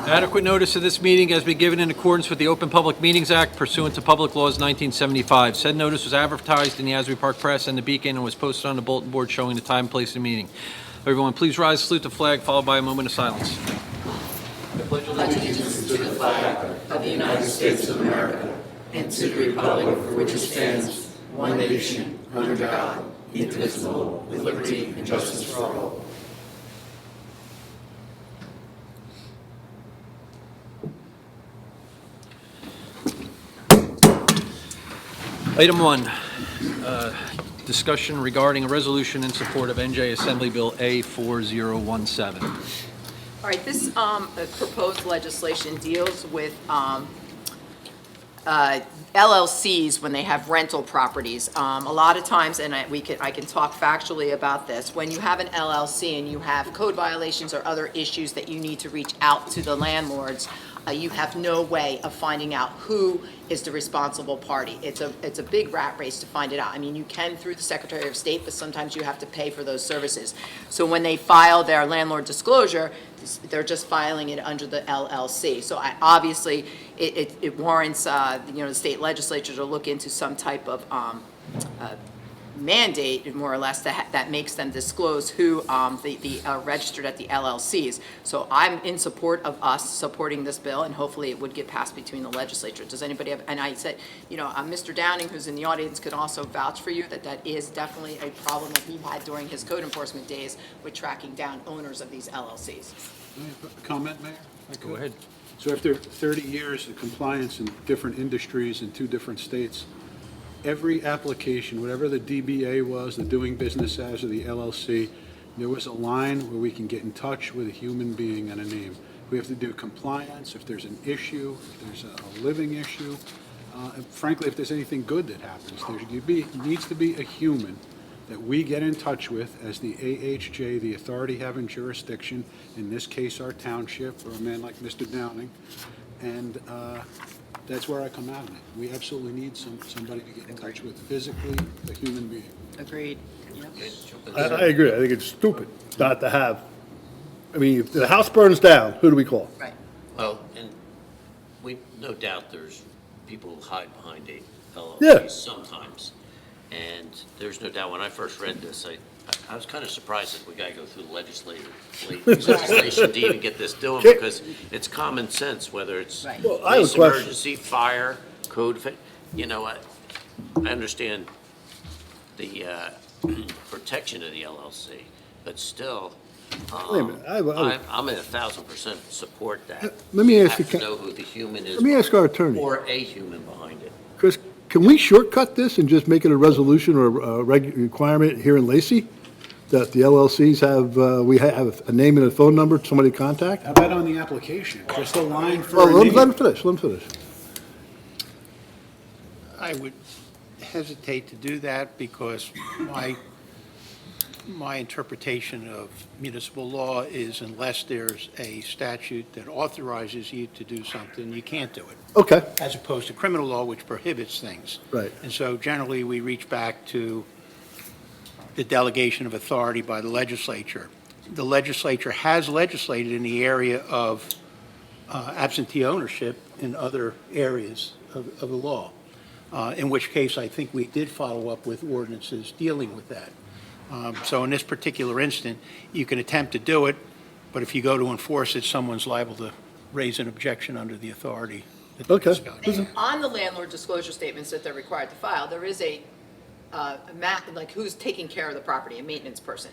Adequate notice of this meeting has been given in accordance with the Open Public Meetings Act pursuant to Public Laws 1975. Said notice was advertised in the Asbury Park Press and the Beacon and was posted on the bulletin board showing the time and place of the meeting. Everyone, please rise, salute the flag, followed by a moment of silence. Allegiance to the flag of the United States of America and to the republic for which it stands, one nation, under God, indivisible, with liberty and justice for all. Item 1, discussion regarding a resolution in support of NJ Assembly Bill A4017. All right, this proposed legislation deals with LLCs when they have rental properties. A lot of times, and I can talk factually about this, when you have an LLC and you have code violations or other issues that you need to reach out to the landlords, you have no way of finding out who is the responsible party. It's a big rat race to find it out. I mean, you can through the Secretary of State, but sometimes you have to pay for those services. So when they file their landlord disclosure, they're just filing it under the LLC. So obviously, it warrants the state legislature to look into some type of mandate, more or less, that makes them disclose who registered at the LLCs. So I'm in support of us supporting this bill, and hopefully it would get passed between the legislature. Does anybody have, and I said, Mr. Downing, who's in the audience, could also vouch for you that is definitely a problem that he had during his code enforcement days with tracking down owners of these LLCs. Comment, Mayor? Go ahead. So after 30 years of compliance in different industries in 2 different states, every application, whatever the DBA was, the doing business as, or the LLC, there was a line where we can get in touch with a human being and a name. We have to do compliance, if there's an issue, if there's a living issue, and frankly, if there's anything good that happens, there needs to be a human that we get in touch with as the AHJ, the authority having jurisdiction, in this case our township, or a man like Mr. Downing, and that's where I come out of it. We absolutely need somebody to get in touch with physically, a human being. Agreed. I agree. I think it's stupid not to have. I mean, if the house burns down, who do we call? Right. Well, and we, no doubt there's people who hide behind a Yeah. LLC sometimes. And there's no doubt, when I first read this, I was kind of surprised that we got to go through the legislation to even get this done, because it's common sense, whether it's Right. Well, I have a police question. emergency, fire, code, I understand the protection of the LLC, but still, Wait a minute. I'm in 1,000% support that. Let me ask Have you, to know who the human is. let me ask our attorney. Or a human behind it. Chris, can we shortcut this and just make it a resolution or a requirement here in Lacey? That the LLCs have, we have a name and a phone number, somebody to contact? How about on the application? Just a line for Well, a let him name? finish, let him finish. I would hesitate to do that because my interpretation of municipal law is unless there's a statute that authorizes you to do something, you can't do it, Okay, as opposed to criminal law, which prohibits things. right. And so generally, we reach back to the delegation of authority by the legislature. The legislature has legislated in the area of absentee ownership in other areas of the law, in which case I think we did follow up with ordinances dealing with that. So in this particular instant, you can attempt to do it, but if you go to enforce it, someone's liable to raise an objection under the authority that they Okay. discussed. And on the landlord disclosure statements that they're required to file, there is a map, like who's taking care of the property, a maintenance person.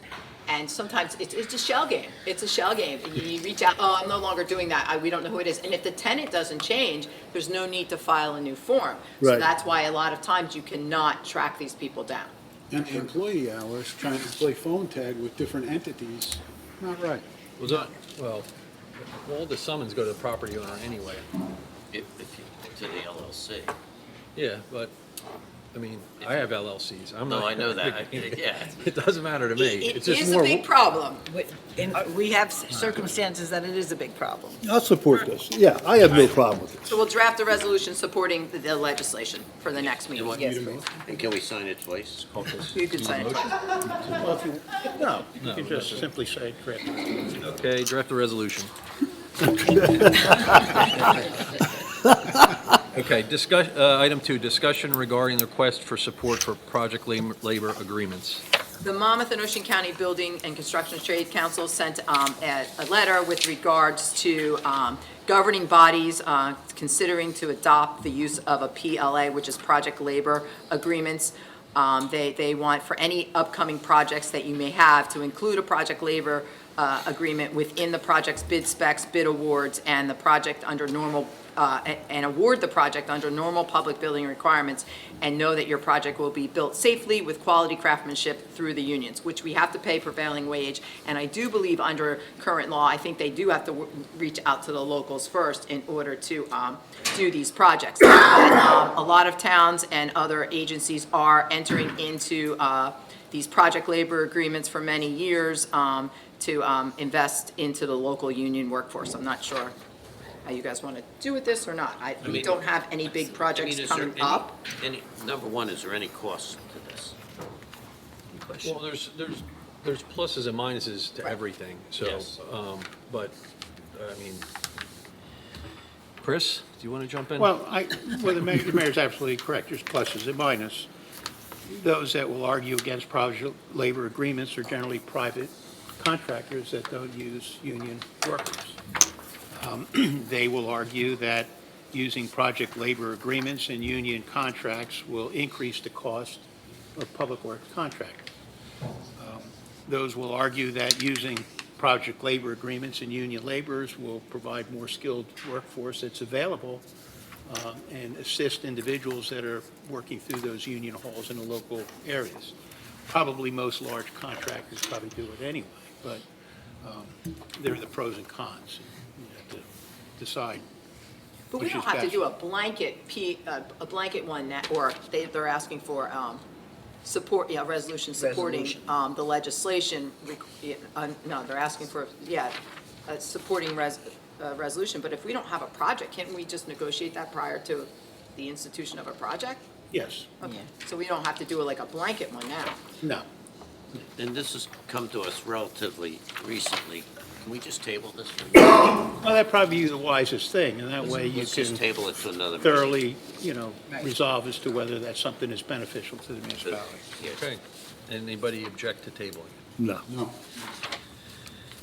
And sometimes it's a shell game. It's a shell game. You reach out, oh, I'm no longer doing that. We don't know who it is. And if the tenant doesn't change, there's no need to file a new form. So Right. that's why a lot of times you cannot track these people down. And the employee hours, trying to play phone tag with different entities, not right. Well, all the summons go to the property owner anyway. If you, to the LLC. Yeah, but I mean, I have LLCs. I'm not. No, I know that. Yeah. It doesn't matter to me. It It's just is a more. big problem. And we have circumstances that it is a big problem. I'll support this. Yeah, I have no problem with it. So we'll draft a resolution supporting the legislation for the next meeting. what- Yes, please. And can we sign it twice? You can sign it. Well, if you, no, you can just simply say draft. Okay, draft a resolution. Okay, item 2, discussion regarding the request for support for project labor agreements. The Monmouth and Ocean County Building and Construction Trade Council sent a letter with regards to governing bodies considering to adopt the use of a PLA, which is project labor agreements. They want for any upcoming projects that you may have to include a project labor agreement within the project's bid specs, bid awards, and the project under normal, and award the project under normal public building requirements, and know that your project will be built safely with quality craftsmanship through the unions, which we have to pay prevailing wage. And I do believe under current law, I think they do have to reach out to the locals first in order to do these projects. But, a lot of towns and other agencies are entering into these project labor agreements for many years to invest into the local union workforce. I'm not sure how you guys want to do with this or not. We mean- don't have any big projects is there coming up. Number one, is there any cost to this? Well, there's pluses and minuses to everything, so, Yes. but, I mean, Chris, do you want to jump in? Well, the mayor's absolutely correct. There's pluses and minuses. Those that will argue against project labor agreements are generally private contractors that don't use union workers. They will argue that using project labor agreements and union contracts will increase the cost of public works contractors. Those will argue that using project labor agreements and union laborers will provide more skilled workforce that's available and assist individuals that are working through those union halls in the local areas. Probably most large contractors probably do it anyway, but there are the pros and cons. You have to decide. But we which don't is have to best. do a blanket one, or they're asking for support, resolution supporting Resolution. the legislation. No, they're asking for, a supporting resolution. But if we don't have a project, can't we just negotiate that prior to the institution of a project? Yes, Okay, so we don't have to do like a blanket one now. no. And this has come to us relatively recently. Can we just table this? Well, that'd probably be the wisest thing, and that way you Let's just can table it to another meeting. thoroughly, Right. resolve as to whether that's something that's beneficial to the municipality. Okay. Anybody object to tabling? No.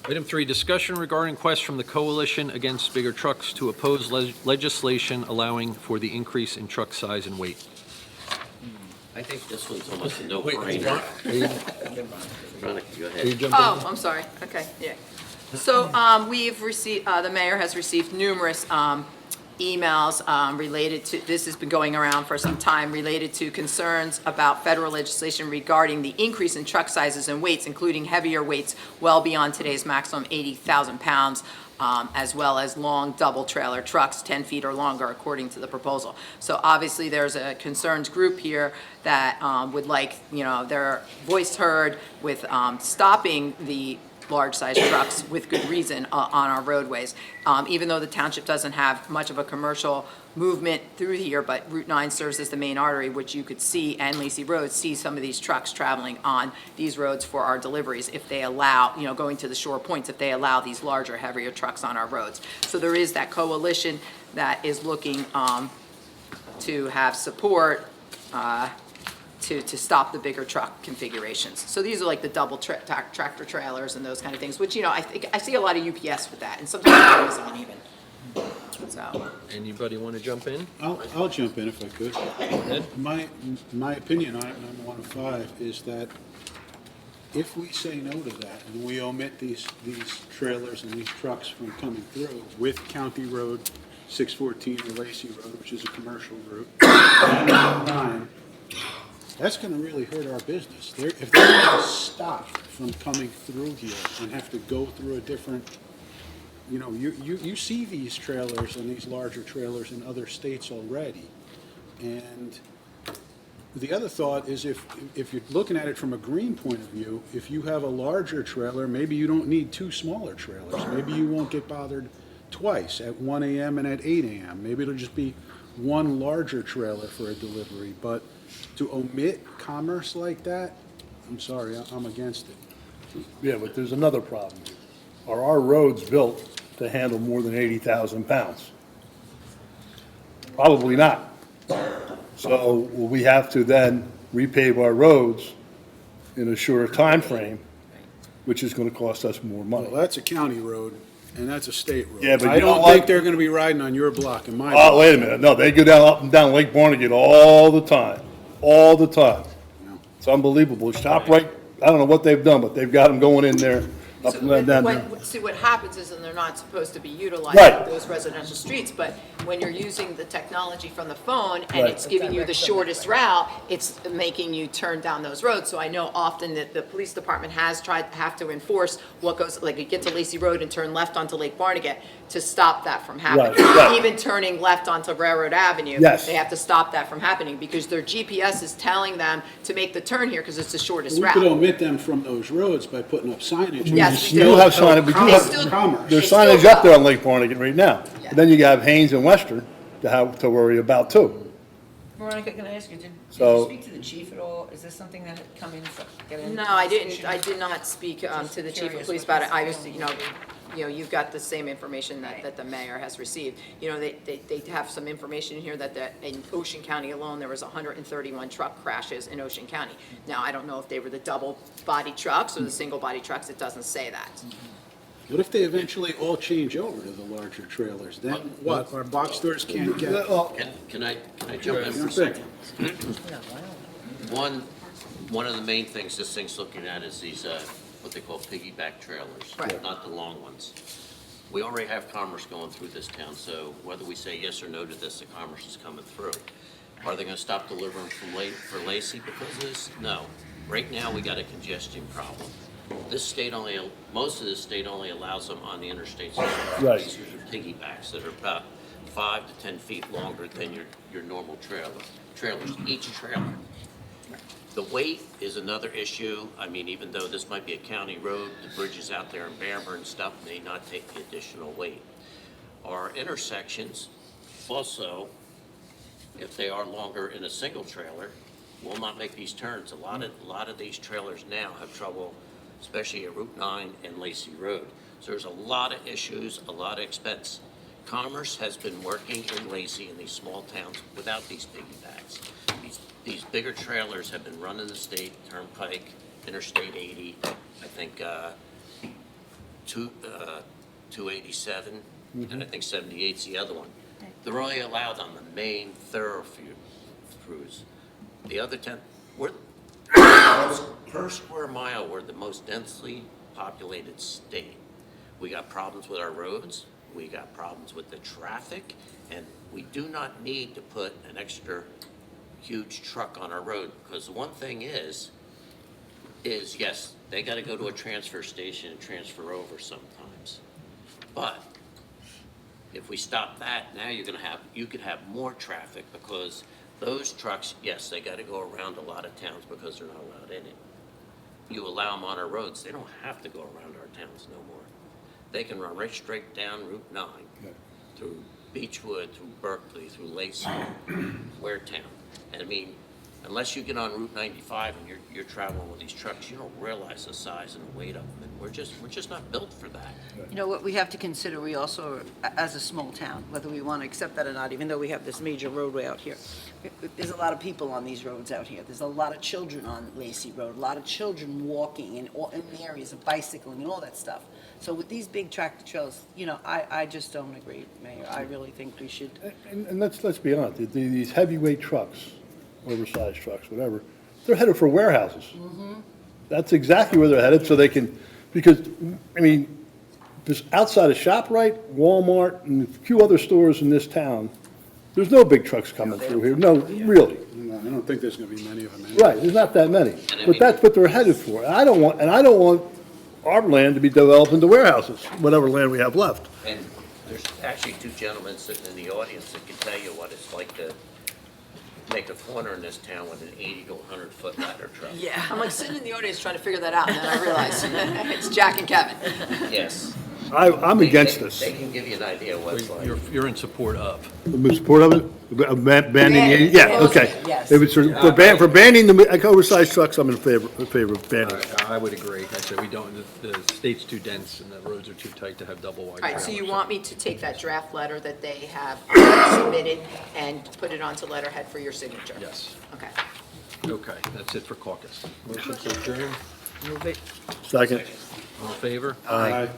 Item 3, discussion regarding request from the Coalition Against Bigger Trucks to oppose legislation allowing for the increase in truck size and weight. I think this one's almost a no-brainer. Veronica, go ahead. Oh, I'm sorry. Okay, yeah. So we've received, the mayor has received numerous emails related to, this has been going around for some time, related to concerns about federal legislation regarding the increase in truck sizes and weights, including heavier weights well beyond today's maximum 80,000 pounds, as well as long double trailer trucks, 10 feet or longer, according to the proposal. So obviously, there's a concerns group here that would like, their voice heard with stopping the large-sized trucks with good reason on our roadways. Even though the township doesn't have much of a commercial movement through here, but Route 9 serves as the main artery, which you could see, and Lacey Road, see some of these trucks traveling on these roads for our deliveries if they allow, going to the shore points, if they allow these larger, heavier trucks on our roads. So there is that coalition that is looking to have support to stop the bigger truck configurations. So these are like the double tractor trailers and those kind of things, which, I see a lot of UPS with that, and sometimes Amazon even. So, Anybody want to jump in? I'll jump in if I could. Ed? My opinion on it, number 1 of 5, is that if we say no to that and we omit these trailers and these trucks from coming through with County Road 614 or Lacey Road, which is a commercial route, and Route 9, that's going to really hurt our business. If they're going to stop from coming through here and have to go through a different, you see these trailers and these larger trailers in other states already. And The other thought is if you're looking at it from a green point of view, if you have a larger trailer, maybe you don't need two smaller trailers. Maybe you won't get bothered twice, at 1 AM and at 8 AM. Maybe it'll just be one larger trailer for a delivery. But to omit commerce like that, I'm sorry, I'm against it. Yeah, but there's another problem. Are our roads built to handle more than 80,000 pounds? Probably not. So we have to then repave our roads in a shorter time frame, which is going to cost us more money. Well, that's a county road, and that's a state road. Yeah, but I you know don't what? think they're gonna be riding on your block and my Oh, block. wait a minute, no, they go down, up and down Lake Barnegat all the time, all the time. Yeah. It's unbelievable. Stop right, I don't know what they've done, but they've got them going in there, up and down there. See, what happens is, and they're not supposed to be Right. utilizing those residential streets, but when you're using the technology from the phone and Right. it's giving you the shortest route, it's making you turn down those roads. So I know often that the police department has have to enforce what goes, like you get to Lacey Road and turn left onto Lake Barnegat to stop that from happening. Right. Even turning left onto Railroad Avenue. Yes. They have to stop that from happening because their GPS is telling them to make the turn here because it's the shortest We route. could omit them from those roads by putting up signage. Yes, we You do. have signage, we do They have, still- Commerce. there's they still signage up go. there on Lake Barnegat right now. Yeah. And then you have Haynes and Western to have to worry about too. Veronica, can I ask you, did So- you speak to the chief at all? Is this something that had come in, get into No, I didn't, conversation? I did not speak Just to the chief of curious police what about it. his I was, feeling would you've got the same information that the mayor has received. They have some information in here that in Ocean County alone, there was 131 truck crashes in Ocean County. Now, I don't know if they were the double-body trucks or the single-body trucks, it doesn't say that. What if they eventually all change over to the larger trailers? Then what? Our box stores can't get. Well, Can I jump in for a I'm second? saying. One of the main things this thing's looking at is these, what they call piggyback trailers, Right. not the long ones. We already have commerce going through this town, so whether we say yes or no to this, the commerce is coming through. Are they gonna stop delivering for Lacey because of this? No. Right now, we got a congestion problem. Most of this state only allows them on the interstates. Right. These are piggybacks that are about 5 to 10 feet longer than your normal trailers, each trailer. The weight is another issue. I mean, even though this might be a county road, the bridges out there in Bamber and stuff may not take the additional weight. Our intersections also, if they are longer in a single trailer, will not make these turns. A lot of these trailers now have trouble, especially at Route 9 and Lacey Road. So there's a lot of issues, a lot of expense. Commerce has been working in Lacey in these small towns without these piggybacks. These bigger trailers have been running the state, Turnpike, Interstate 80, I think 287, and I think 78's the other one. They're only allowed on the main thoroughfares. The other 10, per square mile, we're the most densely populated state. We got problems with our roads, we got problems with the traffic, and we do not need to put an extra huge truck on our road, because the one thing is yes, they gotta go to a transfer station and transfer over sometimes. But if we stop that, now you could have more traffic, because those trucks, yes, they gotta go around a lot of towns because they're not allowed in it. You allow them on our roads, they don't have to go around our towns no more. They can run right straight down Route 9, through Beechwood, through Berkeley, through Lacey, Waretown. And I mean, unless you get on Route 95 and you're traveling with these trucks, you don't realize the size and the weight of them. And we're just not built for that. You know, what we have to consider, we also, as a small town, whether we want to accept that or not, even though we have this major roadway out here, there's a lot of people on these roads out here. There's a lot of children on Lacey Road, a lot of children walking in the areas of bicycling and all that stuff. So with these big tractor trailers, I just don't agree, Mayor. I really think we should, and let's be honest, these heavyweight trucks, oversized trucks, whatever, they're headed for warehouses. That's exactly where they're headed, so they can, because, I mean, just outside of ShopRite, Walmart, and a few other stores in this town, there's no big trucks coming through here, no, really. No, I don't think there's gonna be many of them. Right, there's not that many, I but mean- that's what they're headed for. And I don't want our land to be developed into warehouses, whatever land we have left. And there's actually two gentlemen sitting in the audience that can tell you what it's like to make a corner in this town with an 80 to 100-foot ladder truck. Yeah. I'm like sitting in the audience trying to figure that out, and then I realize it's Jack and Kevin. Yes. I'm against this. They can give you an idea what it's like. You're in support of. In support of it? Banning, yeah, okay. Yes. If it's for banning the like, oversized trucks, I'm in favor of banning. I would agree. I said we don't, the state's too dense and the roads are too tight to have double wide All right, so you trailers. want me to take that draft letter that they have submitted and put it onto letterhead for your signature? Yes. Okay. Okay, that's it for caucus. Motion to adjourn, Move it. Second. all in favor? Aye.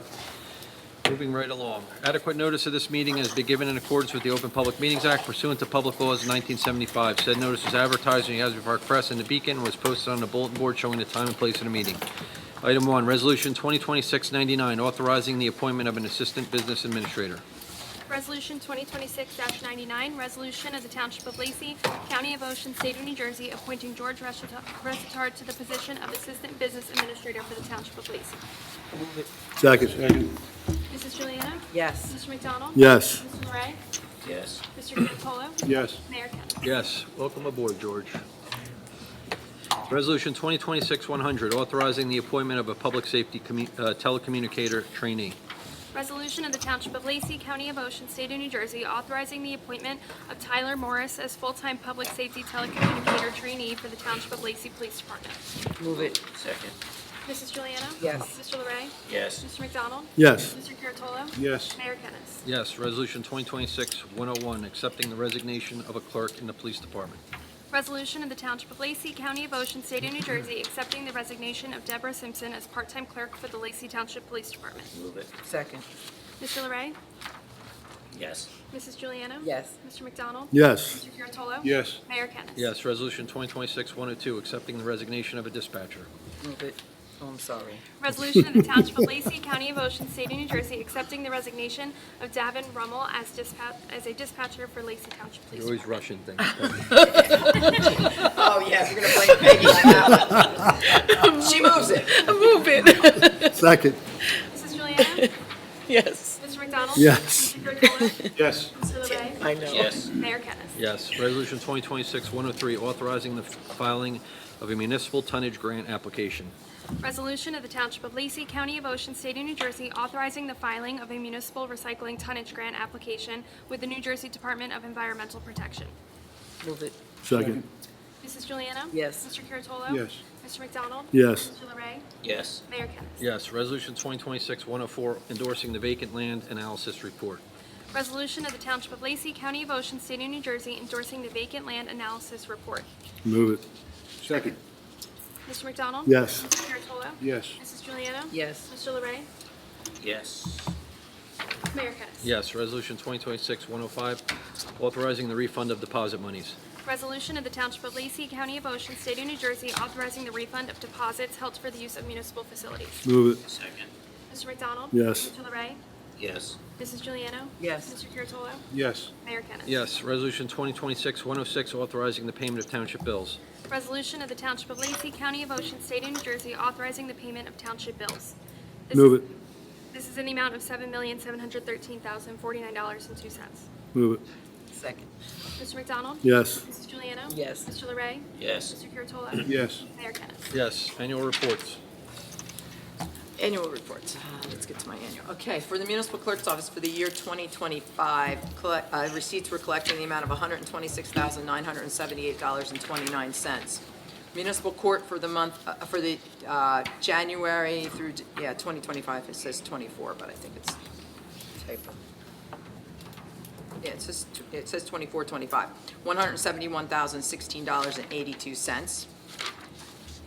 Moving right along. Adequate notice of this meeting has been given in accordance with the Open Public Meetings Act pursuant to public laws of 1975. Said notice was advertised in the Asbury Park Press and the Beacon and was posted on the bulletin board showing the time and place of the meeting. Item 1, Resolution 2026-99, authorizing the appointment of an Assistant Business Administrator. Resolution 2026-99, resolution of the Township of Lacey, County of Ocean, State of New Jersey, appointing George Resitard to the position of Assistant Business Administrator for the Township of Lacey. Second. Mrs. Juliana? Yes. Mr. McDonald? Yes. Mrs. LeRae? Yes. Mr. Curatolo? Yes. Mayor Kennas. Yes, welcome aboard, George. Resolution 2026-100, authorizing the appointment of a public safety telecommunicator trainee. Resolution of the Township of Lacey, County of Ocean, State of New Jersey, authorizing the appointment of Tyler Morris as full-time public safety telecommunicator trainee for the Township of Lacey Police Department. Move it. Second. Mrs. Juliana? Yes. Mr. LeRae? Yes. Mr. McDonald? Yes. Mr. Curatolo? Yes. Mayor Kennas. Yes, Resolution 2026-101, accepting the resignation of a clerk in the police department. Resolution of the Township of Lacey, County of Ocean, State of New Jersey, accepting the resignation of Deborah Simpson as part-time clerk for the Lacey Township Police Department. Move it. Second. Mr. LeRae? Yes. Mrs. Juliana? Yes. Mr. McDonald? Yes. Mr. Curatolo? Yes. Mayor Kennas. Yes, Resolution 2026-102, accepting the resignation of a dispatcher. Move it. Oh, I'm sorry. Resolution of the Township of Lacey, County of Ocean, State of New Jersey, accepting the resignation of Davin Rummel as a dispatcher for Lacey Township Police You're always Department. rushing things. Oh, yes, you're gonna blame Peggy on that one. She moves it. Move it. Second. Mrs. Juliana? Yes. Mr. McDonald? Yes. Mr. Curatolo? Yes. Mr. LeRae? I know. Yes. Mayor Kennas. Yes, Resolution 2026-103, authorizing the filing of a municipal tonnage grant application. Resolution of the Township of Lacey, County of Ocean, State of New Jersey, authorizing the filing of a municipal recycling tonnage grant application with the New Jersey Department of Environmental Protection. Move it. Second. Mrs. Juliana? Yes. Mr. Curatolo? Yes. Mr. McDonald? Yes. Mr. LeRae? Yes. Mayor Kennas. Yes, Resolution 2026-104, endorsing the vacant land analysis report. Resolution of the Township of Lacey, County of Ocean, State of New Jersey, endorsing the vacant land analysis report. Move it. Second. Mr. McDonald? Yes. Mr. Curatolo? Yes. Mrs. Juliana? Yes. Mr. LeRae? Yes. Mayor Kennas. Yes, Resolution 2026-105, authorizing the refund of deposit monies. Resolution of the Township of Lacey, County of Ocean, State of New Jersey, authorizing the refund of deposits held for the use of municipal facilities. Move it. Second. Mr. McDonald? Yes. Mr. LeRae? Yes. Mrs. Juliana? Yes. Mr. Curatolo? Yes. Mayor Kennas. Yes, Resolution 2026-106, authorizing the payment of township bills. Resolution of the Township of Lacey, County of Ocean, State of New Jersey, authorizing the payment of township bills. This Move is- it. This is in the amount of $7,713,049.02. Move it. Second. Mr. McDonald? Yes. Mrs. Juliana? Yes. Mr. LeRae? Yes. Mr. Curatolo? Yes. Mayor Kennas. Yes, annual reports. Annual reports. Let's get to my annual. Okay, for the municipal clerk's office for the year 2025, receipts were collected in the amount of $126,978.29. Municipal court for the month, for the January through, 2025, it says 24, but I think it's typo. Yeah, it says 24, 25. $171,016.82.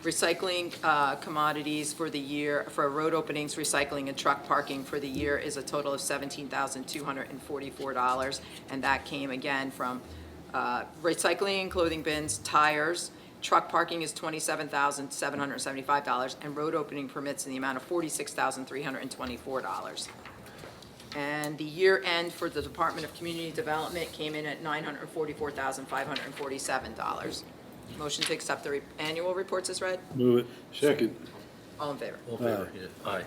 Recycling commodities for the year, for road openings, recycling, and truck parking for the year is a total of $17,244, and that came again from recycling, clothing bins, tires. Truck parking is $27,775, and road opening permits in the amount of $46,324. And the year end for the Department of Community Development came in at $944,547. Motion to accept the annual reports is read. Move it. Second. All in favor? All in favor? Yeah. Aye.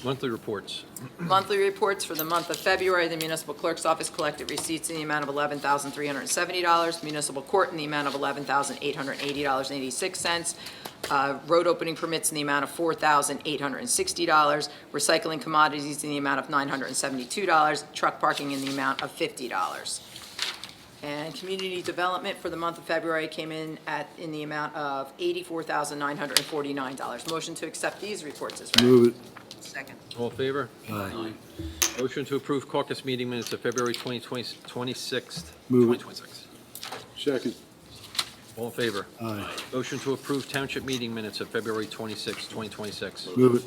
Monthly reports. Monthly reports for the month of February, the municipal clerk's office collected receipts in the amount of $11,370, municipal court in the amount of $11,880.86, road opening permits in the amount of $4,860, recycling commodities in the amount of $972, truck parking in the amount of $50. And community development for the month of February came in in the amount of $84,949. Motion to accept these reports is read. Move it. Second. All in favor? Aye. Motion to approve caucus meeting minutes of February 26th, Move it. 2026. Second. All in favor? Aye. Motion to approve township meeting minutes of February 26th, 2026. Move it.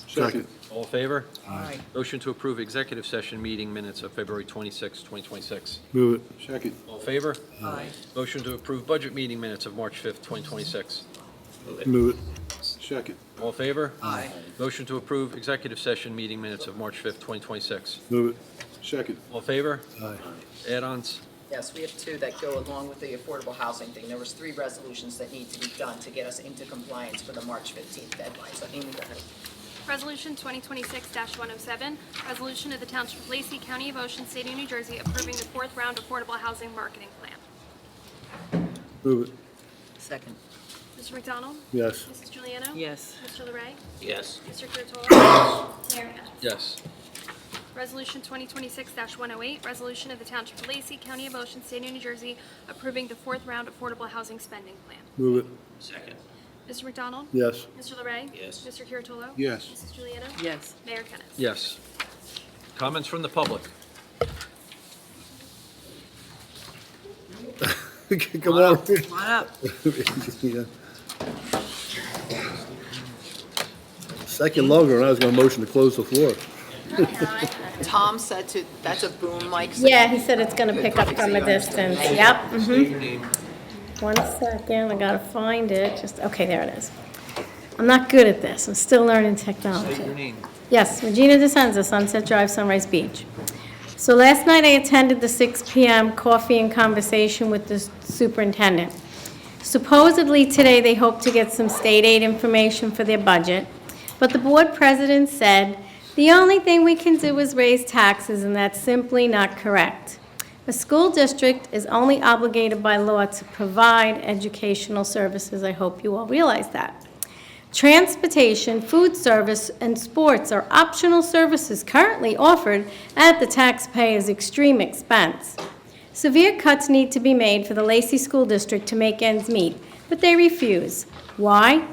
Second. All in favor? Aye. Motion to approve executive session meeting minutes of February 26th, 2026. Move it. Second. All in favor? Aye. Motion to approve budget meeting minutes of March 5th, 2026. Move it. Second. All in favor? Aye. Motion to approve executive session meeting minutes of March 5th, 2026. Move it. Second. All in favor? Aye. Add-ons? Yes, we have two that go along with the affordable housing thing. There was 3 resolutions that need to be done to get us into compliance for the March 15th deadline. So Amy, go ahead. Resolution 2026-107, resolution of the Township of Lacey, County of Ocean, State of New Jersey, approving the 4th round affordable housing marketing plan. Move it. Second. Mr. McDonald? Yes. Mrs. Juliano? Yes. Mr. Larray? Yes. Mr. Curatolo? Mayor Kennas. Yes. Resolution 2026-108, resolution of the Township of Lacey, County of Ocean, State of New Jersey, approving the 4th round affordable housing spending plan. Move it. Second. Mr. McDonald? Yes. Mr. Larray? Yes. Mr. Curatolo? Yes. Mrs. Juliano? Yes. Mayor Kennas. Yes. Comments from the public? Come on. Come on up. Yeah. Second longer, and I was going to motion to close the floor. Tom said that's a boom mic. Yeah, he said it's gonna pick up from a distance. Yep. State your name. 1 second, I gotta find it. Okay, there it is. I'm not good at this. I'm still learning State your technology. name. Yes, Regina DeSenza, Sunset Drive, Sunrise Beach. So last night I attended the 6 PM coffee and conversation with the superintendent. Supposedly today they hope to get some state aid information for their budget, but the board president said, the only thing we can do is raise taxes, and that's simply not correct. A school district is only obligated by law to provide educational services. I hope you all realize that. Transportation, food service, and sports are optional services currently offered at the taxpayer's extreme expense. Severe cuts need to be made for the Lacey School District to make ends meet, but they refuse. Why?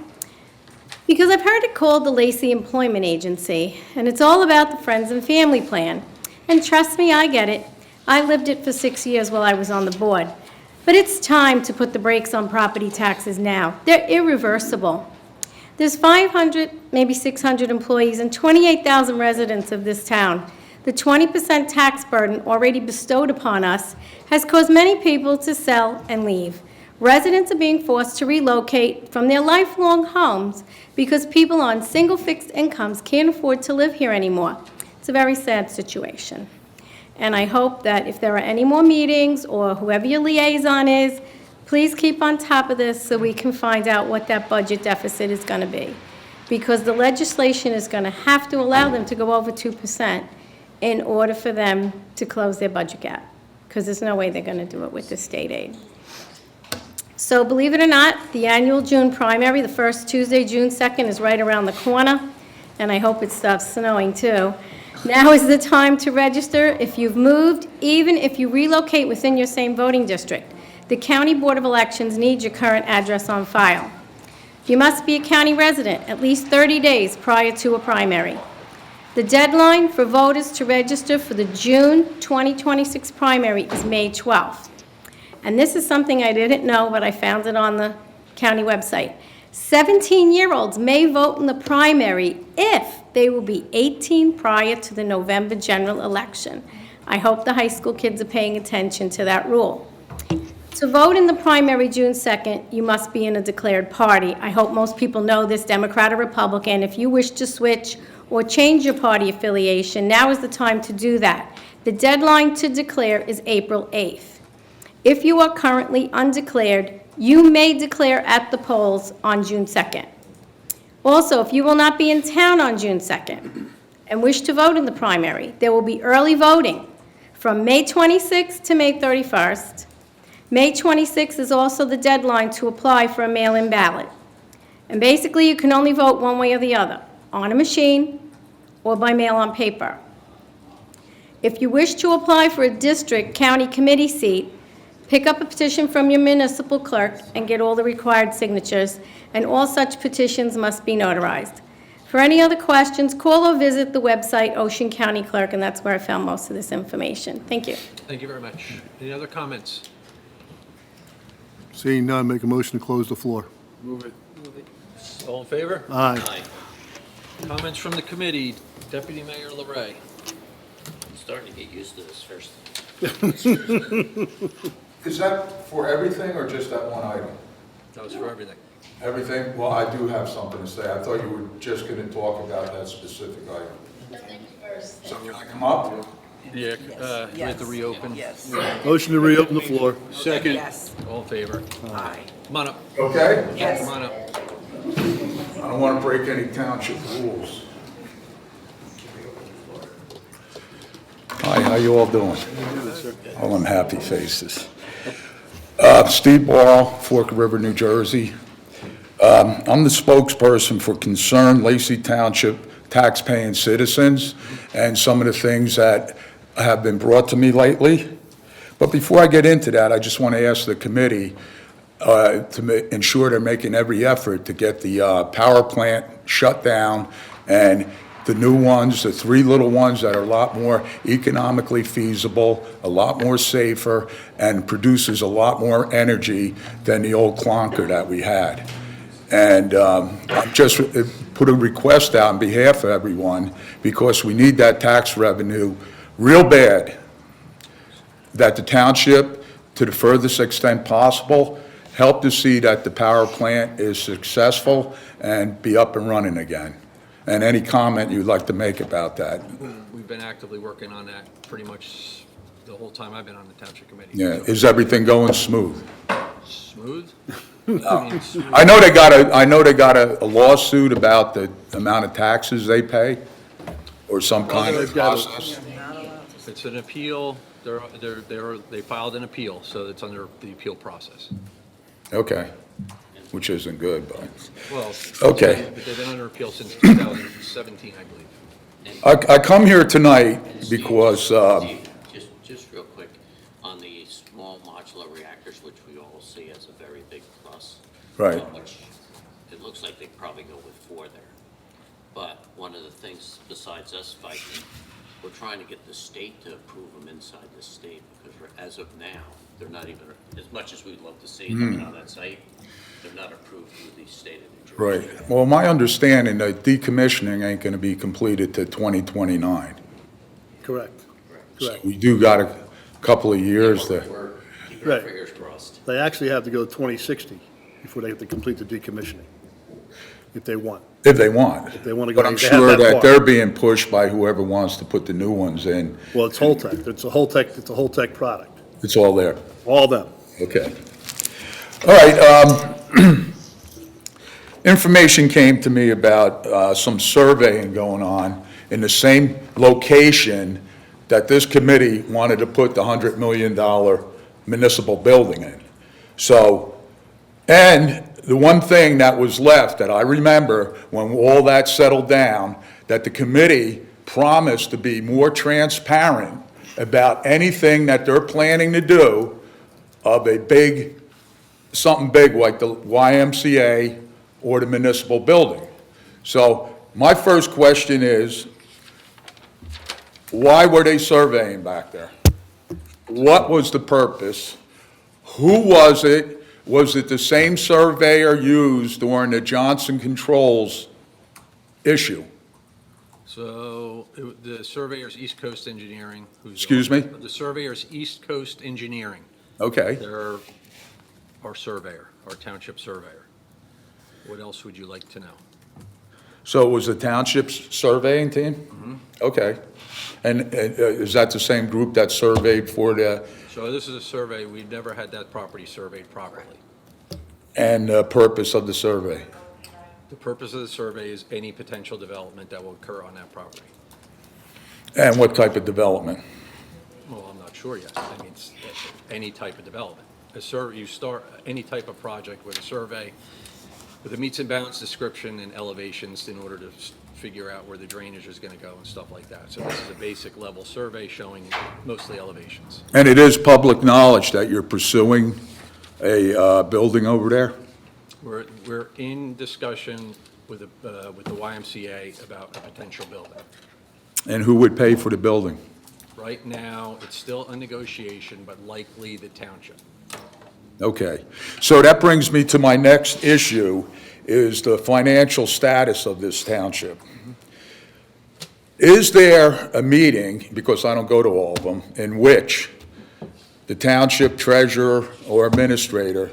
Because I've heard it called the Lacey Employment Agency, and it's all about the Friends and Family Plan. And trust me, I get it. I lived it for 6 years while I was on the board. But it's time to put the brakes on property taxes now. They're irreversible. There's 500, maybe 600 employees and 28,000 residents of this town. The 20% tax burden already bestowed upon us has caused many people to sell and leave. Residents are being forced to relocate from their lifelong homes because people on single fixed incomes can't afford to live here anymore. It's a very sad situation. And I hope that if there are any more meetings or whoever your liaison is, please keep on top of this so we can find out what that budget deficit is going to be. Because the legislation is going to have to allow them to go over 2% in order for them to close their budget gap. Because there's no way they're going to do it with the state aid. So believe it or not, the annual June primary, the first Tuesday, June 2nd, is right around the corner, and I hope it stops snowing too. Now is the time to register if you've moved, even if you relocate within your same voting district. The County Board of Elections needs your current address on file. You must be a county resident at least 30 days prior to a primary. The deadline for voters to register for the June 2026 primary is May 12th. And this is something I didn't know, but I found it on the county website. 17-year-olds may vote in the primary if they will be 18 prior to the November general election. I hope the high school kids are paying attention to that rule. To vote in the primary June 2nd, you must be in a declared party. I hope most people know this, Democrat or Republican. If you wish to switch or change your party affiliation, now is the time to do that. The deadline to declare is April 8th. If you are currently undeclared, you may declare at the polls on June 2nd. Also, if you will not be in town on June 2nd and wish to vote in the primary, there will be early voting from May 26th to May 31st. May 26th is also the deadline to apply for a mail-in ballot. And basically, you can only vote one way or the other, on a machine or by mail on paper. If you wish to apply for a district county committee seat, pick up a petition from your municipal clerk and get all the required signatures, and all such petitions must be notarized. For any other questions, call or visit the website Ocean County Clerk, and that's where I found most of this information. Thank you. Thank you very much. Any other comments? Seeing none, make a motion to close the floor. All in favor? Aye. Comments from the committee. Deputy Mayor LaRay. I'm starting to get used to this first. Is that for everything or just that one item? That was for everything. Everything? Well, I do have something to say. I thought you were just going to talk about that specific item. So can I come up? Yeah, we have to reopen. Yes. Motion to reopen the floor. Second. Yes. All in favor? Aye. Come on up. Okay? Yes. Come on up. I don't want to break any township rules. Hi, how you all doing? All them happy faces. Steve Ball, Fork River, New Jersey. I'm the spokesperson for concerned Lacey Township taxpaying citizens and some of the things that have been brought to me lately. But before I get into that, I just want to ask the committee to ensure they're making every effort to get the power plant shut down and the new ones, the three little ones that are a lot more economically feasible, a lot more safer, and produces a lot more energy than the old clunker that we had. And I just put a request out on behalf of everyone, because we need that tax revenue real bad, that the township, to the furthest extent possible, help to see that the power plant is successful and be up and running again. And any comment you'd like to make about that? We've been actively working on that pretty much the whole time I've been on the township committee. Yeah, is everything going smooth? Smooth? I mean, smooth. I know they got a lawsuit about the amount of taxes they pay, or some kind of process. It's an appeal. They filed an appeal, so it's under the appeal process. Okay, which isn't good, but, Well, okay. but they've been under appeal since 2017, I believe. I come here tonight because, Steve, just real quick, on the small modular reactors, which we all see as a very big plus. Right. Which, it looks like they probably go with 4 there. But one of the things, besides us fighting, we're trying to get the state to approve them inside the state, because as of now, they're not even, as much as we'd love to see them on that site, they're not approved through the state of New Jersey. right, well, my understanding, that decommissioning ain't gonna be completed to 2029. Correct. Correct. We do got a couple of years to, We're keeping our Right. fingers crossed. They actually have to go to 2060 before they have to complete the decommissioning, if they want. if they want. If they want to go, But I'm they have sure that that far. they're being pushed by whoever wants to put the new ones in. Well, it's Holtec. It's a Holtec product. It's all there. All them. Okay. All right, information came to me about some surveying going on in the same location that this committee wanted to put the $100 million municipal building in. So, and the one thing that was left that I remember when all that settled down, that the committee promised to be more transparent about anything that they're planning to do of a big, something big like the YMCA or the municipal building. So my first question is, why were they surveying back there? What was the purpose? Who was it? Was it the same surveyor used during the Johnson Controls issue? So the surveyor's East Coast Engineering. Excuse me? The surveyor's East Coast Engineering. Okay. They're our surveyor, our township surveyor. What else would you like to know? So it was the township's surveying team? Okay. And is that the same group that surveyed for the, So this is a survey, we've never had that property surveyed properly. and the purpose of the survey? The purpose of the survey is any potential development that will occur on that property. And what type of development? Well, I'm not sure yet. I mean, it's any type of development. A survey, you start any type of project with a survey with a meets and bounds description and elevations in order to figure out where the drainage is going to go and stuff like that. So this is a basic level survey showing mostly elevations. And it is public knowledge that you're pursuing a building over there? We're in discussion with the YMCA about a potential building. And who would pay for the building? Right now, it's still a negotiation, but likely the township. Okay. So that brings me to my next issue, is the financial status of this township. Is there a meeting, because I don't go to all of them, in which the township treasurer or administrator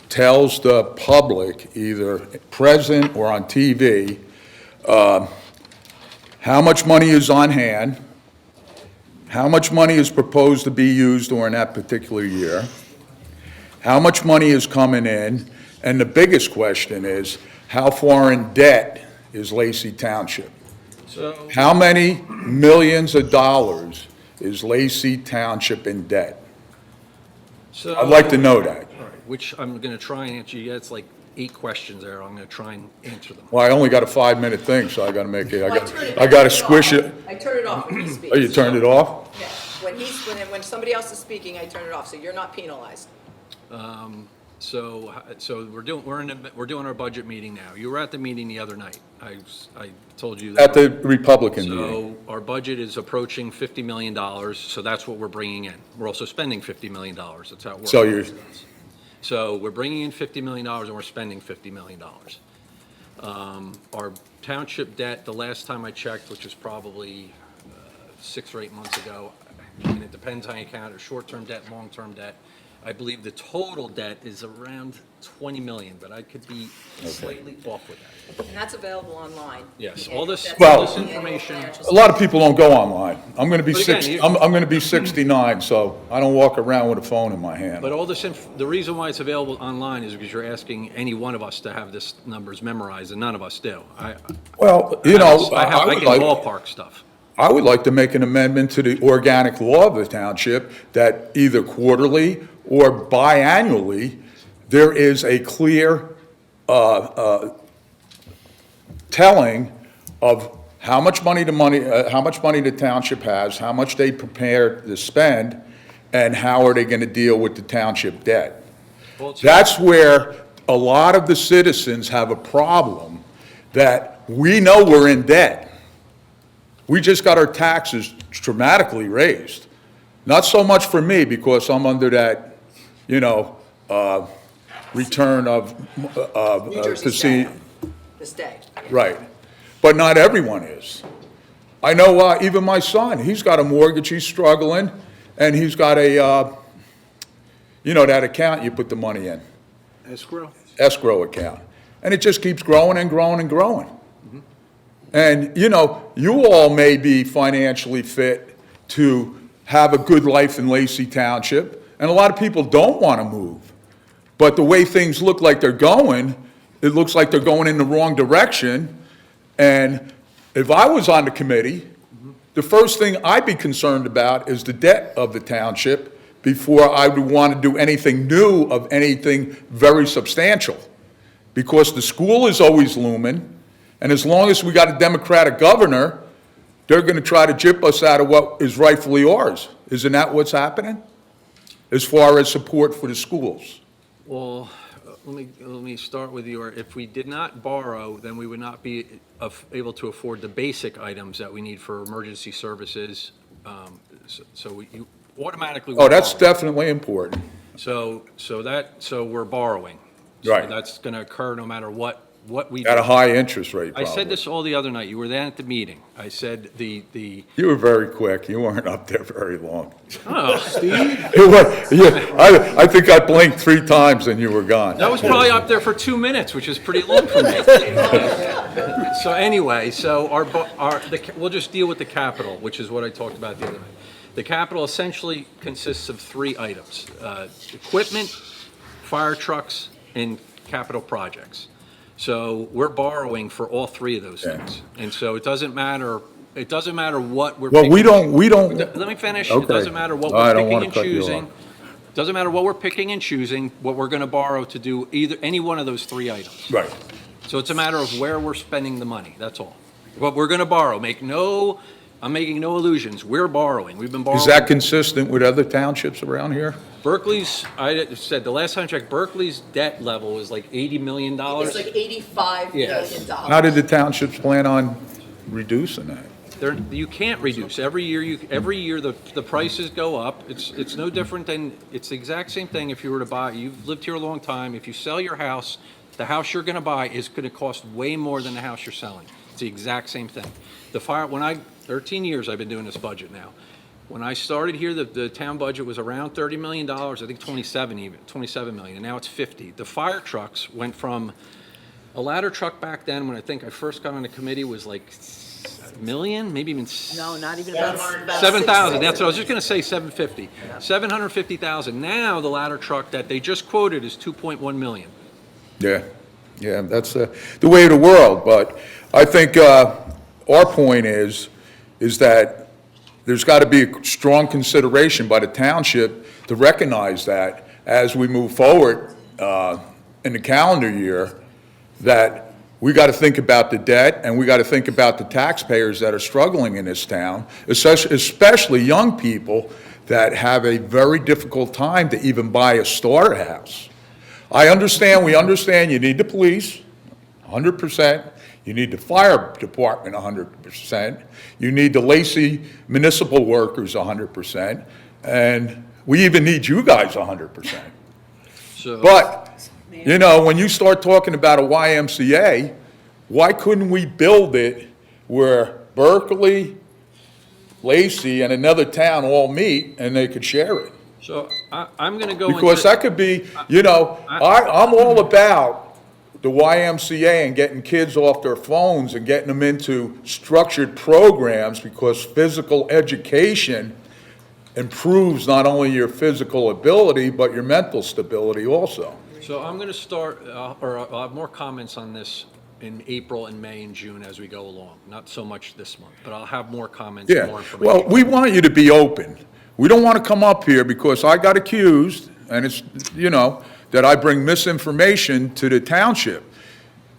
tells the public, either present or on TV, how much money is on hand, how much money is proposed to be used during that particular year, how much money is coming in, and the biggest question is, how far in debt is Lacey Township? So, How many millions of dollars is Lacey Township in debt? I'd like to know that. All right, which I'm going to try and answer. You. It's like 8 questions there. I'm going to try and answer them. Well, I only got a 5-minute thing, so I got to make it, Well, turn it I got to off. squish it. I turn it off when he speaks. Oh, you turned it off? Yeah. When somebody else is speaking, I turn it off, so you're not penalized. So we're doing our budget meeting now. You were at the meeting the other night. I told you that. At the Republican meeting. So our budget is approaching $50 million, so that's what we're bringing in. We're also spending $50 million. That's how it works. So you're- So we're bringing in $50 million and we're spending $50 million. Our township debt, the last time I checked, which was probably 6 or 8 months ago, and it depends how you count it, short-term debt, long-term debt, I believe the total debt is around 20 million, but I could be slightly off with that. And that's available online. Yes, all this, That's Well- all this the annual information. financial A lot of people don't go online. I'm going to be But again, I'm going to be 69, so I don't walk around with a phone in my hand. But all this, the reason why it's available online is because you're asking any one of us to have this numbers memorized, and none of us do. Well, you know, I would can like, ballpark stuff. I would like to make an amendment to the organic law of the township that either quarterly or biannually, there is a clear telling of how much money the township has, how much they prepare to spend, and how are they going to deal with the township debt. Well, it's- That's where a lot of the citizens have a problem, that we know we're in debt. We just got our taxes dramatically raised. Not so much for me, because I'm under that, return of, New Jersey to see, stay. The stay. right. But not everyone is. I know, even my son, he's got a mortgage, he's struggling, and he's got a, that account you put the money in, Escrow? escrow account. And it just keeps growing and growing and growing. And, you all may be financially fit to have a good life in Lacey Township, and a lot of people don't want to move. But the way things look like they're going, it looks like they're going in the wrong direction. And if I was on the committee, the first thing I'd be concerned about is the debt of the township before I would want to do anything new of anything very substantial. Because the school is always looming, and as long as we got a Democratic governor, they're going to try to gyp us out of what is rightfully ours. Isn't that what's happening? As far as support for the schools? Well, let me start with if we did not borrow, then we would not be able to afford the basic items that we need for emergency services. So you automatically. Oh, that's definitely important. So we're borrowing. Right. So that's going to occur no matter what we. At a do. high interest rate, I probably. said this all the other night. You were there at the meeting. I said You were very quick. You weren't up there very long. oh, I think I blinked 3 times and you were gone. that was probably up there for 2 minutes, which is pretty long for me. So anyway, we'll just deal with the capital, which is what I talked about the other night. The capital essentially consists of 3 items: equipment, fire trucks, and capital projects. So we're borrowing for all three of those Yeah. things. And so it doesn't matter what we're Well, picking. we don't. Let me finish. It Okay. doesn't matter what I we're don't picking wanna and cut you choosing. off. Doesn't matter what we're picking and choosing, what we're going to borrow to do any one of those three items. Right. So it's a matter of where we're spending the money, that's all. What we're going to borrow, I'm making no illusions, we're borrowing, we've been borrowing. Is that consistent with other townships around here? Berkeley's, I said, the last time I checked, Berkeley's debt level is like $80 million. It's like $85 Yes. million. How did the townships plan on reducing that? You can't reduce. Every year, the prices go up. It's no different than, it's the exact same thing if you were to buy, you've lived here a long time, if you sell your house, the house you're gonna buy is gonna cost way more than the house you're selling. It's the exact same thing. 13 years I've been doing this budget now. When I started here, the town budget was around $30 million, I think 27 million, and now it's 50. The fire trucks went from, a ladder truck back then, when I think I first got on the committee, was like million, maybe even No, not even about 7,000, that's what I was just gonna say, 750. 750,000. Now, the ladder truck that they just quoted is 2.1 million. Yeah, that's the way of the world, but I think our point is that there's got to be a strong consideration by the township to recognize that as we move forward in the calendar year, that we got to think about the debt and we got to think about the taxpayers that are struggling in this town, especially young people that have a very difficult time to even buy a starter house. We understand you need the police, 100%. You need the fire department, 100%. You need the Lacey municipal workers, 100%. And we even need you guys, 100%. So. But, when you start talking about a YMCA, why couldn't we build it where Berkeley, Lacey, and another town all meet and they could share it? So I'm going to go into. Because that could be, I'm all about the YMCA and getting kids off their phones and getting them into structured programs, because physical education improves not only your physical ability, but your mental stability also. So I'm going to start, or I'll have more comments on this in April and May and June as we go along. Not so much this month, but I'll have more comments and more Yeah, information. well, we want you to be open. We don't want to come up here because I got accused, and it's, that I bring misinformation to the township.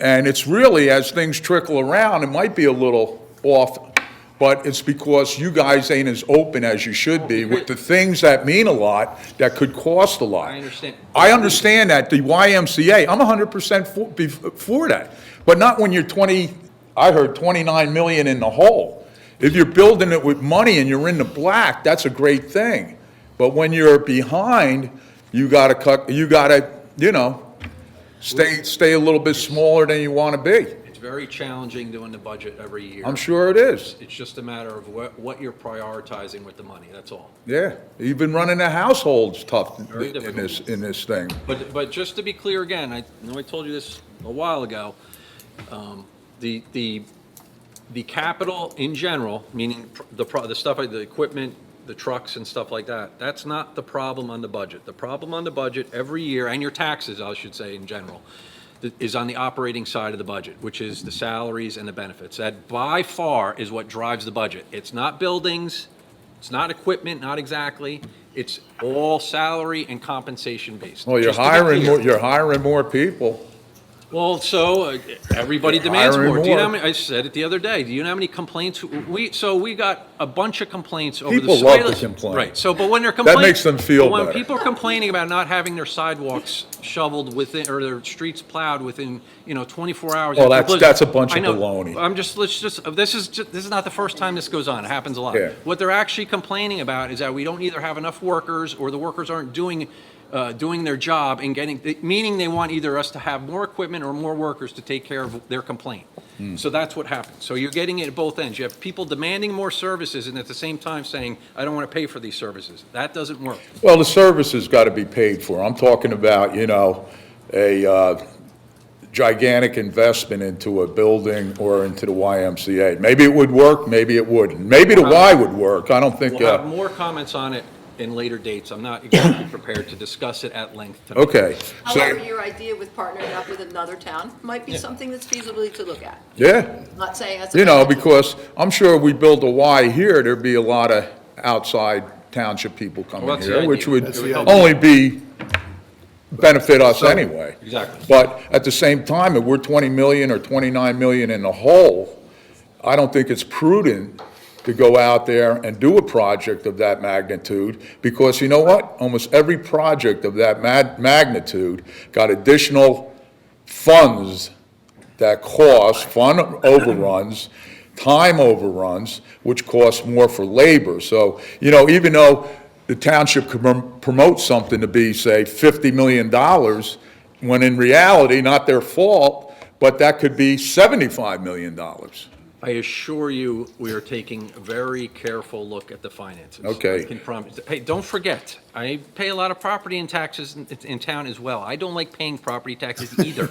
And it's really, as things trickle around, it might be a little off, but it's because you guys ain't as open as you should be with the things that mean a lot, that could cost a lot. I understand. I understand that, the YMCA, I'm 100% for that, but not when you're 29 million in the hole. If you're building it with money and you're in the black, that's a great thing. But when you're behind, you gotta stay a little bit smaller than you want to be. It's very challenging doing the budget every year. I'm sure it is. It's just a matter of what you're prioritizing with the money, that's all. Yeah, even running a household's tough Very in difficult. this thing. But just to be clear again, I know I told you this a while ago, the capital in general, meaning the stuff, like the equipment, the trucks and stuff like that, that's not the problem on the budget. The problem on the budget every year, and your taxes, I should say, in general, is on the operating side of the budget, which is the salaries and the benefits. That by far is what drives the budget. It's not buildings, it's not equipment, not exactly. It's all salary and compensation based. Well, you're Just to be clear. hiring more people. Well, so everybody demands Hiring more. Do you know how more. many, I said it the other day, do you know how many complaints, we got a bunch of complaints over the. People love to complain. Right, so, but when they're complaining. makes them feel When better. people are complaining about not having their sidewalks shoveled within, or their streets plowed within, 24 hours. Well, after that's blizzard. a bunch of I know. baloney. This is not the first time this goes on, it happens a lot. Yeah. What they're actually complaining about is that we don't either have enough workers, or the workers aren't doing their job and meaning they want either us to have more equipment or more workers to take care of their complaint. So that's what happens. So you're getting it at both ends. You have people demanding more services and at the same time saying, I don't want to pay for these services. That doesn't work. Well, the service has got to be paid for. I'm talking about, a gigantic investment into a building or into the YMCA. Maybe it would work, maybe it wouldn't. Maybe the Y would work. I don't think, We'll have more comments on it in later dates. I'm not exactly prepared to discuss it at length tonight. Okay, However, so, your idea with partnering up with another town might be something that's feasible to look at. yeah. Not saying that's a You know, bad idea. because I'm sure if we build a Y here, there'd be a lot of outside township people Well, coming that's the here, which idea. would That's the only benefit us anyway. Exactly. But at the same time, if we're 20 million or 29 million in the hole, I don't think it's prudent to go out there and do a project of that magnitude, because you know what? Almost every project of that magnitude got additional funds that cost, fund overruns, time overruns, which cost more for labor. So, you know, even though the township could promote something to be, say, $50 million, when in reality, not their fault, but that could be $75 million. I assure you, we are taking a very careful look at the finances. Okay. I can promise. Hey, don't forget, I pay a lot of property and taxes in town as well. I don't like paying property taxes either.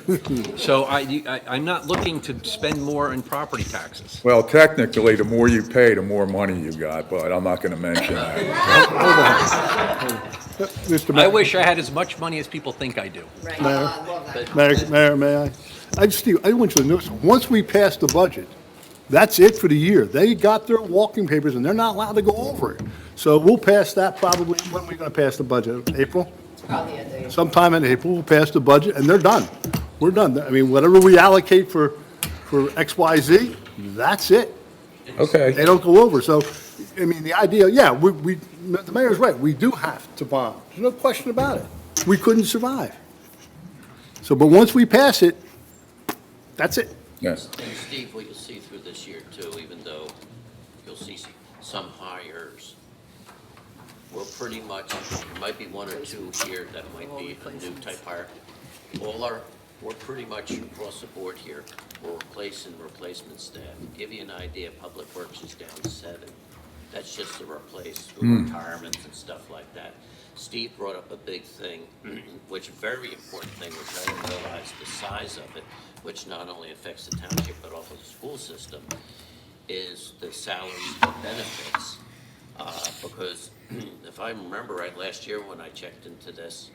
So I'm not looking to spend more on property taxes. Well, technically, the more you pay, the more money you got, but I'm not going to mention that. Mr. I Mayor, wish I had as much money as people think I do. Right, I love that. Mayor, may I? Steve, I want you to know, once we pass the budget, that's it for the year. They got their walking papers, and they're not allowed to go over it. So we'll pass that probably, when are we going to pass the budget? April? Probably at the- Sometime in April, we'll pass the budget, and they're done. We're done. I mean, whatever we allocate for X, Y, Z, that's it. They Okay. don't go over. So, I mean, the idea, yeah, the mayor's right. We do have to bond. There's no question about it. We couldn't survive. So, but once we pass it, that's it. Yes. And Steve, what you'll see through this year too, even though you'll see some hires, we're pretty much, there might be one or two here that might be a new type hire. We're pretty much across the board here. We're replacing replacement staff. To give you an idea, Public Works is down 7. That's just to replace retirements and stuff like that. Steve brought up a big thing, which a very important thing, which I didn't realize the size of it, which not only affects the township but also the school system, is the salaries and benefits. Because if I remember right, last year when I checked into this,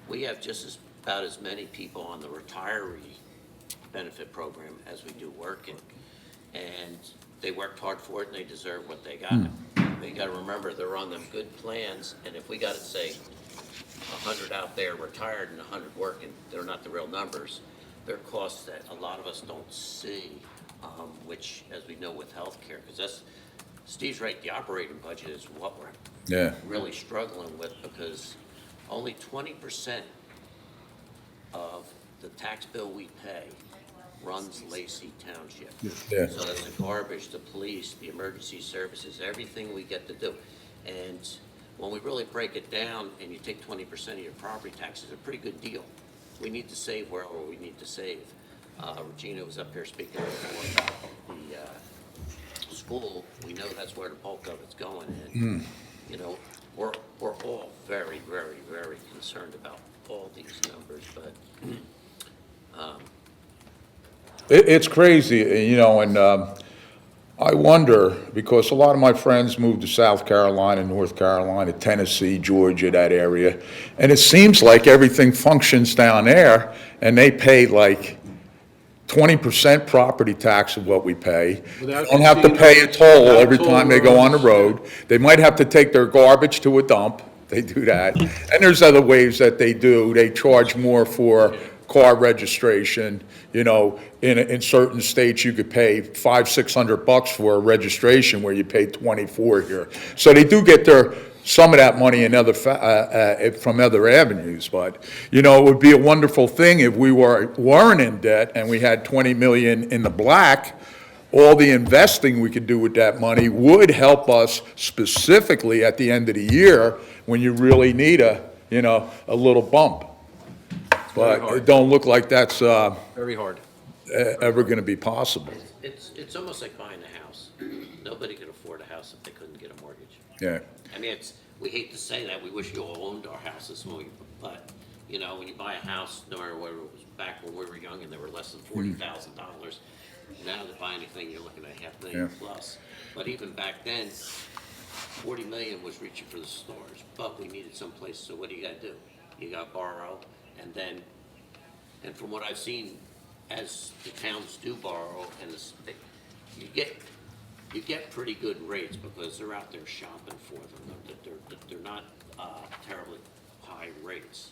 we have just about as many people on the retiree benefit program as we do working. And they worked hard for it and they deserve what they got. But you gotta remember, they're on them good plans, and if we got, say, 100 out there retired and 100 working, they're not the real numbers. They're costs that a lot of us don't see, which, as we know with healthcare, because that's, Steve's right, the operating budget is what we're Yeah. really struggling with, because only 20% of the tax bill we pay runs Lacey Township. Yeah. So that's the garbage, the police, the emergency services, everything we get to do. And when we really break it down and you take 20% of your property taxes, it's a pretty good deal. We need to save wherever we need to save. Regina was up here speaking before about the school. We know that's where the bulk of it's going. And, you know, we're all very, very, very concerned about all these numbers, but It's crazy, you know, and I wonder, because a lot of my friends moved to South Carolina, North Carolina, Tennessee, Georgia, that area, and it seems like everything functions down there, and they pay like 20% property tax of what we pay. Without Don't have to casino, pay a toll without every toll time they go on the roads. road. They might have to take their garbage to a dump, they do that. And there's other ways that they do. They charge more for car registration. You know, in certain states, you could pay $500-600 for a registration where you pay $24 here. So they do get some of that money in from other avenues. But, you know, it would be a wonderful thing if we weren't in debt and we had 20 million in the black. All the investing we could do with that money would help us specifically at the end of the year when you really need a little bump. But it don't look like that's Very hard. ever going to be possible. it's almost like buying a house. Nobody could afford a house if they couldn't get a mortgage. Yeah. I mean, we hate to say that, we wish you all owned our houses, but, you know, when you buy a house, no matter whether it was back when we were young and they were less than $40,000, now to buy anything, you're looking at $500,000 plus. But even back then, 40 million was reaching for the stars, but we needed someplace, so what do? You gotta borrow, and then, and from what I've seen, as the towns do borrow, and you get pretty good rates, because they're out there shopping for them. They're not terribly high rates.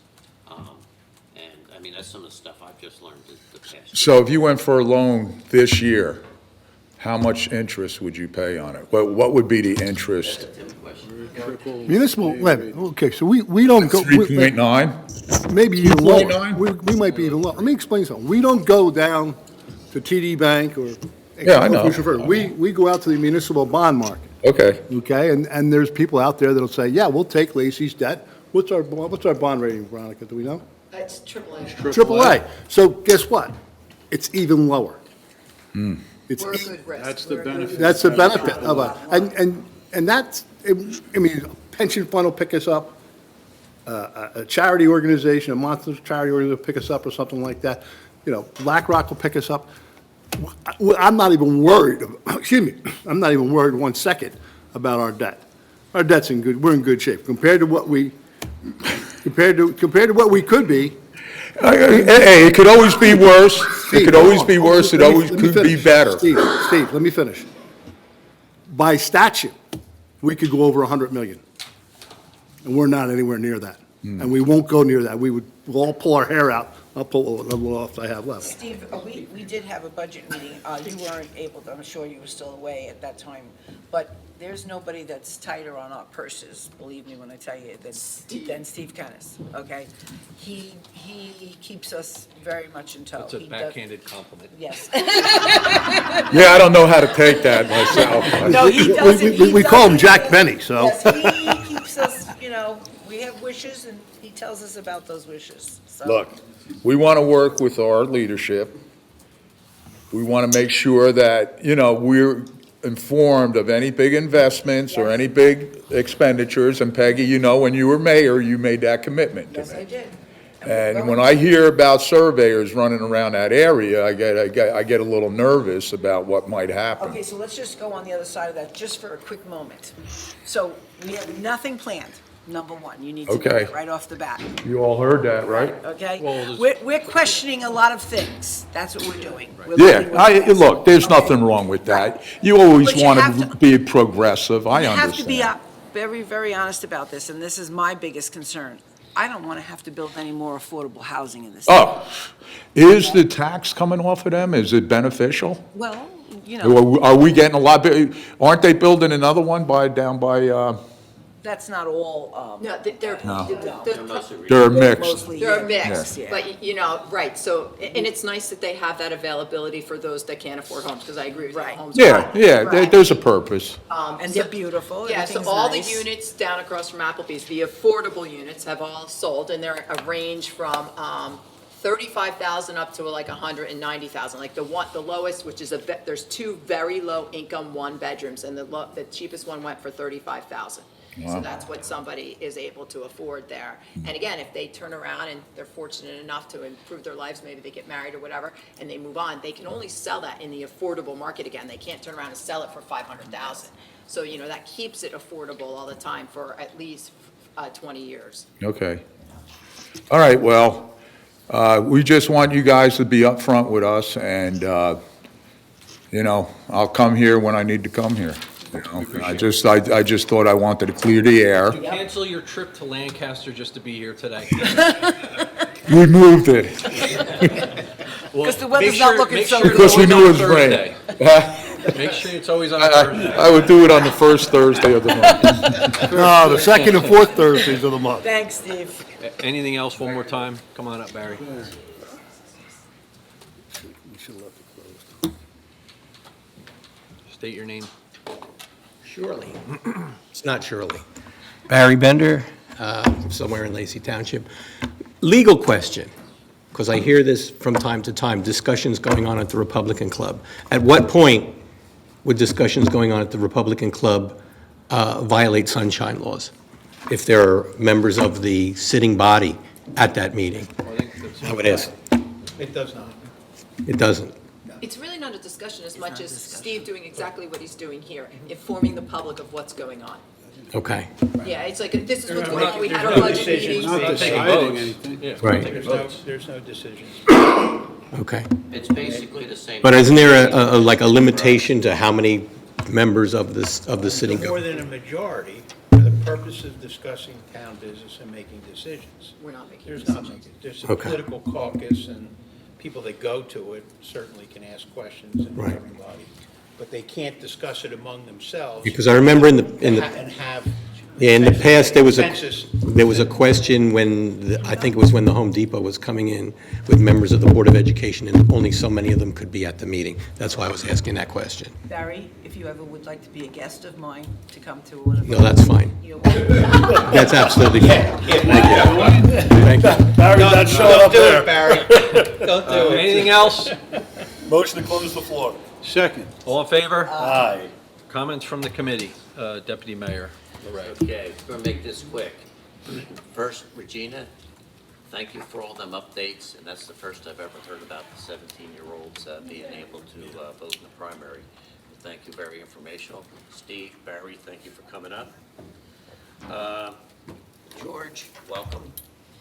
And, I mean, that's some of the stuff I've just learned the past. So if you went for a loan this year, how much interest would you pay on it? What would be the interest? That's a Tim question. Municipal, wait, okay, so we don't go. 3.9? Maybe even lower. 3.9? We might be even lower. Let me explain something. We don't go down to TD Bank or. Yeah, I know. We go out to the municipal bond market, Okay. okay? And there's people out there that'll say, yeah, we'll take Lacey's debt. What's our bond rating, Veronica, do we know? It's AAA. AAA. So guess what? It's even lower. It's We're a good risk. That's the We're a good benefit. That's the benefit of it. And that's, I mean, a pension fund will pick us up, a charity organization, a monster charity organization will pick us up or something like that. You know, BlackRock will pick us up. I'm not even worried, excuse me, I'm not even worried 1 second about our debt. Our debt's we're in good shape compared to what we could be. Hey, it could always be worse. It could always be worse. It always Let me could be finish. better. Steve, let me finish. By statute, we could go over 100 million, and we're not anywhere near that. And we won't go near that. We'll all pull our hair out. I'll pull what little off I have left. Steve, we did have a budget meeting. You weren't able to, I'm sure you were still away at that time. But there's nobody that's tighter on our purses, believe me when I tell you, than Steve Kennis, okay? He keeps us very much in tow. That's a He does- backhanded compliment. Yes. Yeah, I don't know how to take that myself. No, he doesn't. We call him Jack Benny, so. Yes, he keeps us, we have wishes, and he tells us about those wishes, so. Look, we want to work with our leadership. We want to make sure that, we're informed of any big investments or any big expenditures. And Peggy, when you were mayor, you made that commitment to Yes, I me. did. And when I hear about surveyors running around that area, I get a little nervous about what might happen. Okay, so let's just go on the other side of that, just for a quick moment. So we have nothing planned, number one. You need to know Okay. that right off the bat, You all heard that, right? okay? Well, We're questioning a lot of things. That's what we're doing. We're Yeah, looking what's best. look, there's Okay? nothing wrong with that. You always But you want have to to- be progressive, I You have to be understand. very, very honest about this, and this is my biggest concern. I don't want to have to build any more affordable housing in this city. Oh, is the tax coming off of them? Is it beneficial? Well, Are we getting a lot, aren't they building another one down by, that's not all, No, they're they're mixed? mostly. They're yeah, mixed, yeah. but, right, so, and it's nice that they have that availability for those that can't afford homes, because I agree with you, Right. homes are Yeah, hard. yeah, Right. there's a purpose. And they're beautiful, Yeah, so everything's all the nice. units down across from Applebee's, the affordable units have all sold, and they're a range from 35,000 up to like 190,000. Like the lowest, which is there's two very low income one bedrooms, and the cheapest one went for 35,000. So that's what somebody is able to afford there. And again, if they turn around and they're fortunate enough to improve their lives, maybe they get married or whatever, and they move on, they can only sell that in the affordable market again. They can't turn around and sell it for 500,000. So, that keeps it affordable all the time for at least 20 years. Okay. All right, well, we just want you guys to be upfront with us, and, I'll come here when I need to come here. I just thought I wanted to clear the air. Cancel your trip to Lancaster just to be here today. We moved it, Because the weather's not looking so good. because we knew it was rain. Make sure it's always on Thursday. I would do it on the first Thursday of the month. No, the second and fourth Thursdays of the month. Thanks, Steve. Anything else, one more time? Come on up, Barry. We should have left it closed. State your name. Shirley. It's not Shirley. Barry Bender, somewhere in Lacey Township. Legal question, because I hear this from time to time, discussions going on at the Republican Club. At what point would discussions going on at the Republican Club violate sunshine laws? If there are members of the sitting body at that meeting? I would ask. It does not. It doesn't. It's really not a discussion as much not a as discussion. Steve doing exactly what he's doing here, informing the public of what's going on. Okay, Yeah, it's like, this is what's We're going not- on, we had there's our no budget decisions meeting. Not Taking deciding votes. anything. Yeah. right, There's no decisions. okay. It's basically the same. But isn't there like a limitation to how many members of this, of the sitting? More than a majority for the purpose of discussing town business and making decisions. We're not making There's decisions. not making, there's a Okay. political caucus, and people that go to it certainly can ask questions and Right. everybody, but they can't discuss it among themselves. Because I remember in the, And have. yeah, in the past, there was consensus. a question when, I think it was when the Home Depot was coming in with members of the Board of Education, and only so many of them could be at the meeting. That's why I was asking that question. Barry, if you ever would like to be a guest of mine, to come to one of. No, that's fine. You're welcome. That's absolutely fine. Thank you. Barry's not showing up Don't do it, there. Barry. Don't do it. Anything else? Motion to close the floor. Second. All in favor? Aye. Comments from the committee. Deputy Mayor Larray. Okay, we're gonna make this quick. First, Regina, thank you for all them updates, and that's the first I've ever heard about the 17-year-olds being able to vote in the primary. Thank you, very informational. Steve, Barry, thank you for coming up. George, welcome.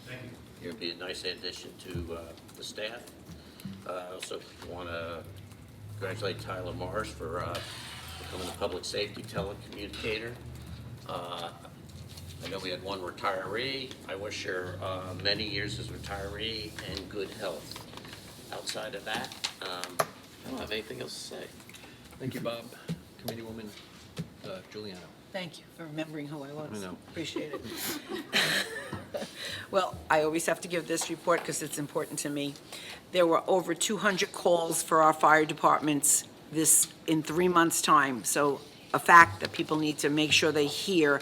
Thank you. You'll be a nice addition to the staff. I also want to congratulate Tyler Morris for becoming a public safety telecommunicator. I know we had one retiree. I wish her many years as a retiree and good health. Outside of that, I don't have anything else to say. Thank you, Bob. Committeewoman Giuliano. Thank you for remembering who I was. I know. Appreciate it. Well, I always have to give this report because it's important to me. There were over 200 calls for our fire departments in 3 months' time. So a fact that people need to make sure they hear,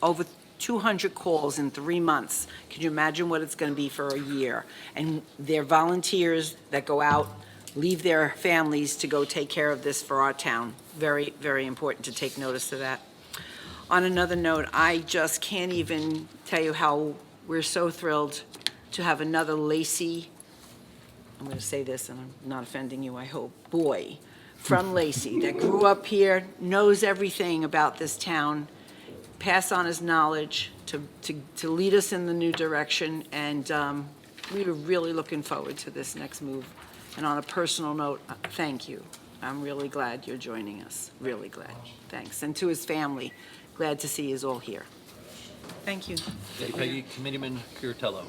over 200 calls in 3 months. Can you imagine what it's going to be for a year? And they're volunteers that go out, leave their families to go take care of this for our town. Very, very important to take notice of that. On another note, I just can't even tell you how we're so thrilled to have another Lacey, I'm going to say this and I'm not offending you, I hope, boy from Lacey that grew up here, knows everything about this town, pass on his knowledge to lead us in the new direction, and we were really looking forward to this next move. And on a personal note, thank you. I'm really glad you're joining us, really glad. Thanks. And to his family, glad to see you all here. Thank you. Lady Peggy, Committeeman Curatello.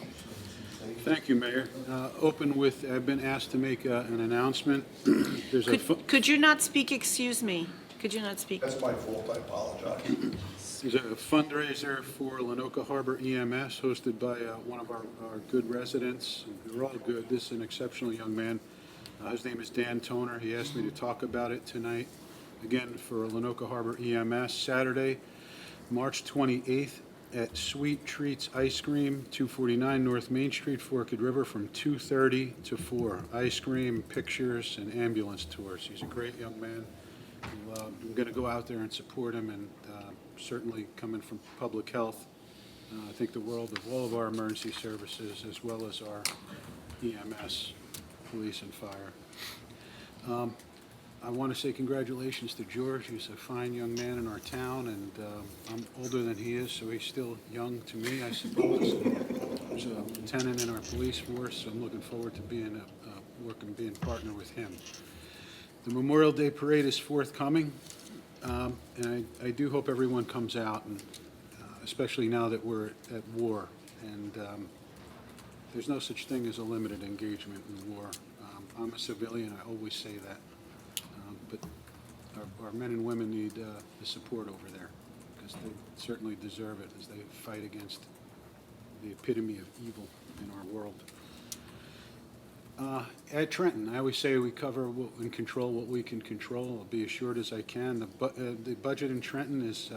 Thank you, Mayor. Open with, I've been asked to make an announcement. There's a, Could you not speak, excuse me? Could you not speak? That's my fault, I apologize. there's a fundraiser for Lenoka Harbor EMS hosted by one of our good residents. They're all good. This is an exceptional young man. His name is Dan Toner. He asked me to talk about it tonight. Again, for Lenoka Harbor EMS, Saturday, March 28th at Sweet Treats Ice Cream, 249 North Main Street, Forked River, from 2:30 to 4. Ice cream, pictures, and ambulance tours. He's a great young man. I'm going to go out there and support him, and certainly coming from public health, I think the world of all of our emergency services, as well as our EMS, police and fire. I want to say congratulations to George. He's a fine young man in our town, and I'm older than he is, so he's still young to me, I suppose. He's a lieutenant in our police force, so I'm looking forward to being being partner with him. The Memorial Day Parade is forthcoming, and I do hope everyone comes out, and especially now that we're at war, and there's no such thing as a limited engagement in war. I'm a civilian, I always say that. But our men and women need the support over there, because they certainly deserve it as they fight against the epitome of evil in our world. At Trenton, I always say we cover and control what we can control. I'll be as short as I can. The budget in Trenton is,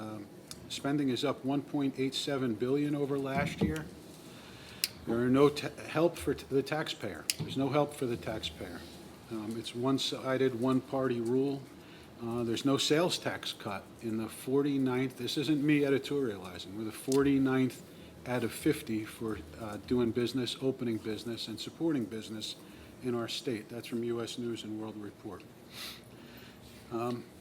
spending is up $1.87 billion over last year. There are no help for the taxpayer. There's no help for the taxpayer. It's one-sided, one-party rule. There's no sales tax cut in the 49th. This isn't me editorializing. We're the 49th out of 50 for doing business, opening business, and supporting business in our state. That's from U.S. News and World Report.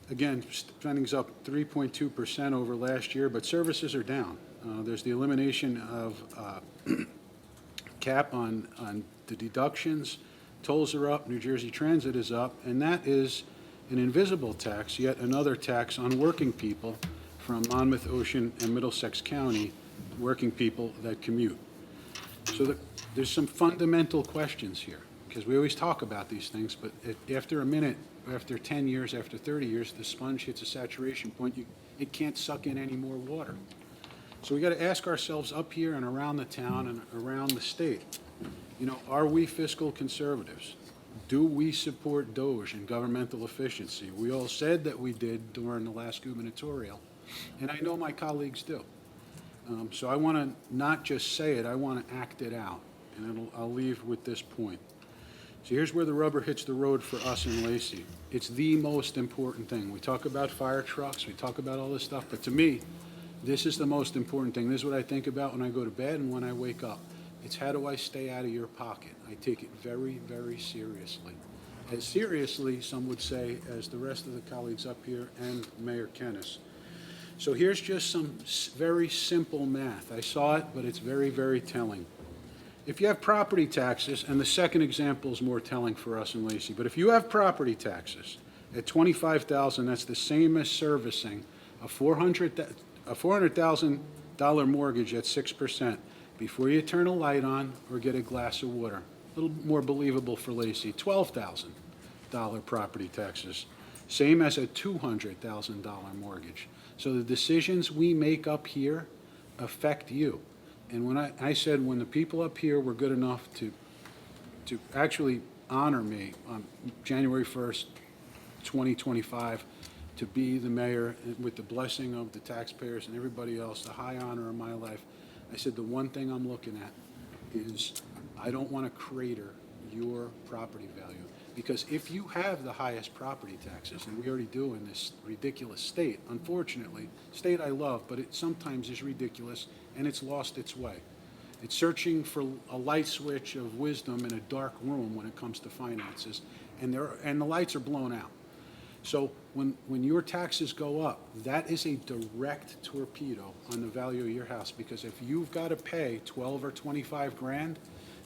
Again, spending's up 3.2% over last year, but services are down. There's the elimination of cap on the deductions. Tolls are up, New Jersey Transit is up, and that is an invisible tax, yet another tax on working people from Monmouth, Ocean, and Middlesex County, working people that commute. So there's some fundamental questions here, because we always talk about these things, but after a minute, after 10 years, after 30 years, the sponge hits a saturation point. It can't suck in any more water. So we got to ask ourselves up here and around the town and around the state, are we fiscal conservatives? Do we support DOGE and governmental efficiency? We all said that we did during the last gubernatorial, and I know my colleagues do. So I want to not just say it, I want to act it out, and I'll leave with this point. So here's where the rubber hits the road for us in Lacey. It's the most important thing. We talk about fire trucks, we talk about all this stuff, but to me, this is the most important thing. This is what I think about when I go to bed and when I wake up. It's how do I stay out of your pocket? I take it very, very seriously. As seriously, some would say, as the rest of the colleagues up here and Mayor Kennis. So here's just some very simple math. I saw it, but it's very, very telling. If you have property taxes, and the second example is more telling for us in Lacey, but if you have property taxes at $25,000, that's the same as servicing a $400,000 mortgage at 6% before you turn a light on or get a glass of water. A little more believable for Lacey, $12,000 property taxes, same as a $200,000 mortgage. So the decisions we make up here affect you. And when I said when the people up here were good enough to actually honor me on January 1st, 2025, to be the mayor with the blessing of the taxpayers and everybody else, the high honor of my life, I said the one thing I'm looking at is I don't want to crater your property value. Because if you have the highest property taxes, and we already do in this ridiculous state, unfortunately, state I love, but it sometimes is ridiculous, and it's lost its way. It's searching for a light switch of wisdom in a dark room when it comes to finances, and the lights are blown out. So when your taxes go up, that is a direct torpedo on the value of your house, because if you've got to pay 12 or 25 grand,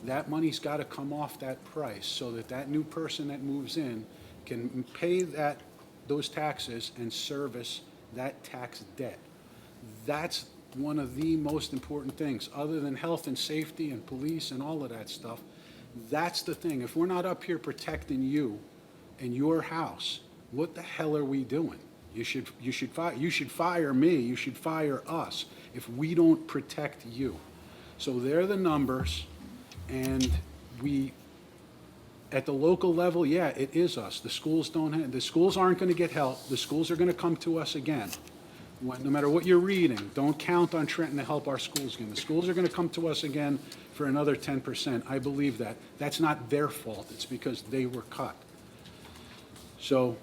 that money's got to come off that price so that that new person that moves in can pay those taxes and service that tax debt. That's one of the most important things, other than health and safety and police and all of that stuff. That's the thing. If we're not up here protecting you and your house, what the hell are we doing? You should fire me, you should fire us if we don't protect you. So they're the numbers. And at the local level, yeah, it is us. The schools aren't going to get help. The schools are going to come to us again. No matter what you're reading, don't count on Trenton to help our schools again. The schools are going to come to us again for another 10%. I believe that. That's not their fault. It's because they were cut. So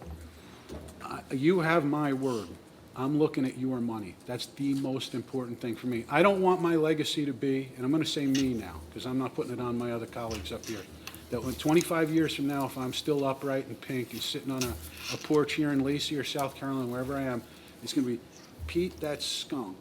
you have my word. I'm looking at your money. That's the most important thing for me. I don't want my legacy to be, and I'm going to say me now, because I'm not putting it on my other colleagues up here, that when 25 years from now, if I'm still upright and pink and sitting on a porch here in Lacey or South Carolina, wherever I am, it's going to be, Pete, that skunk,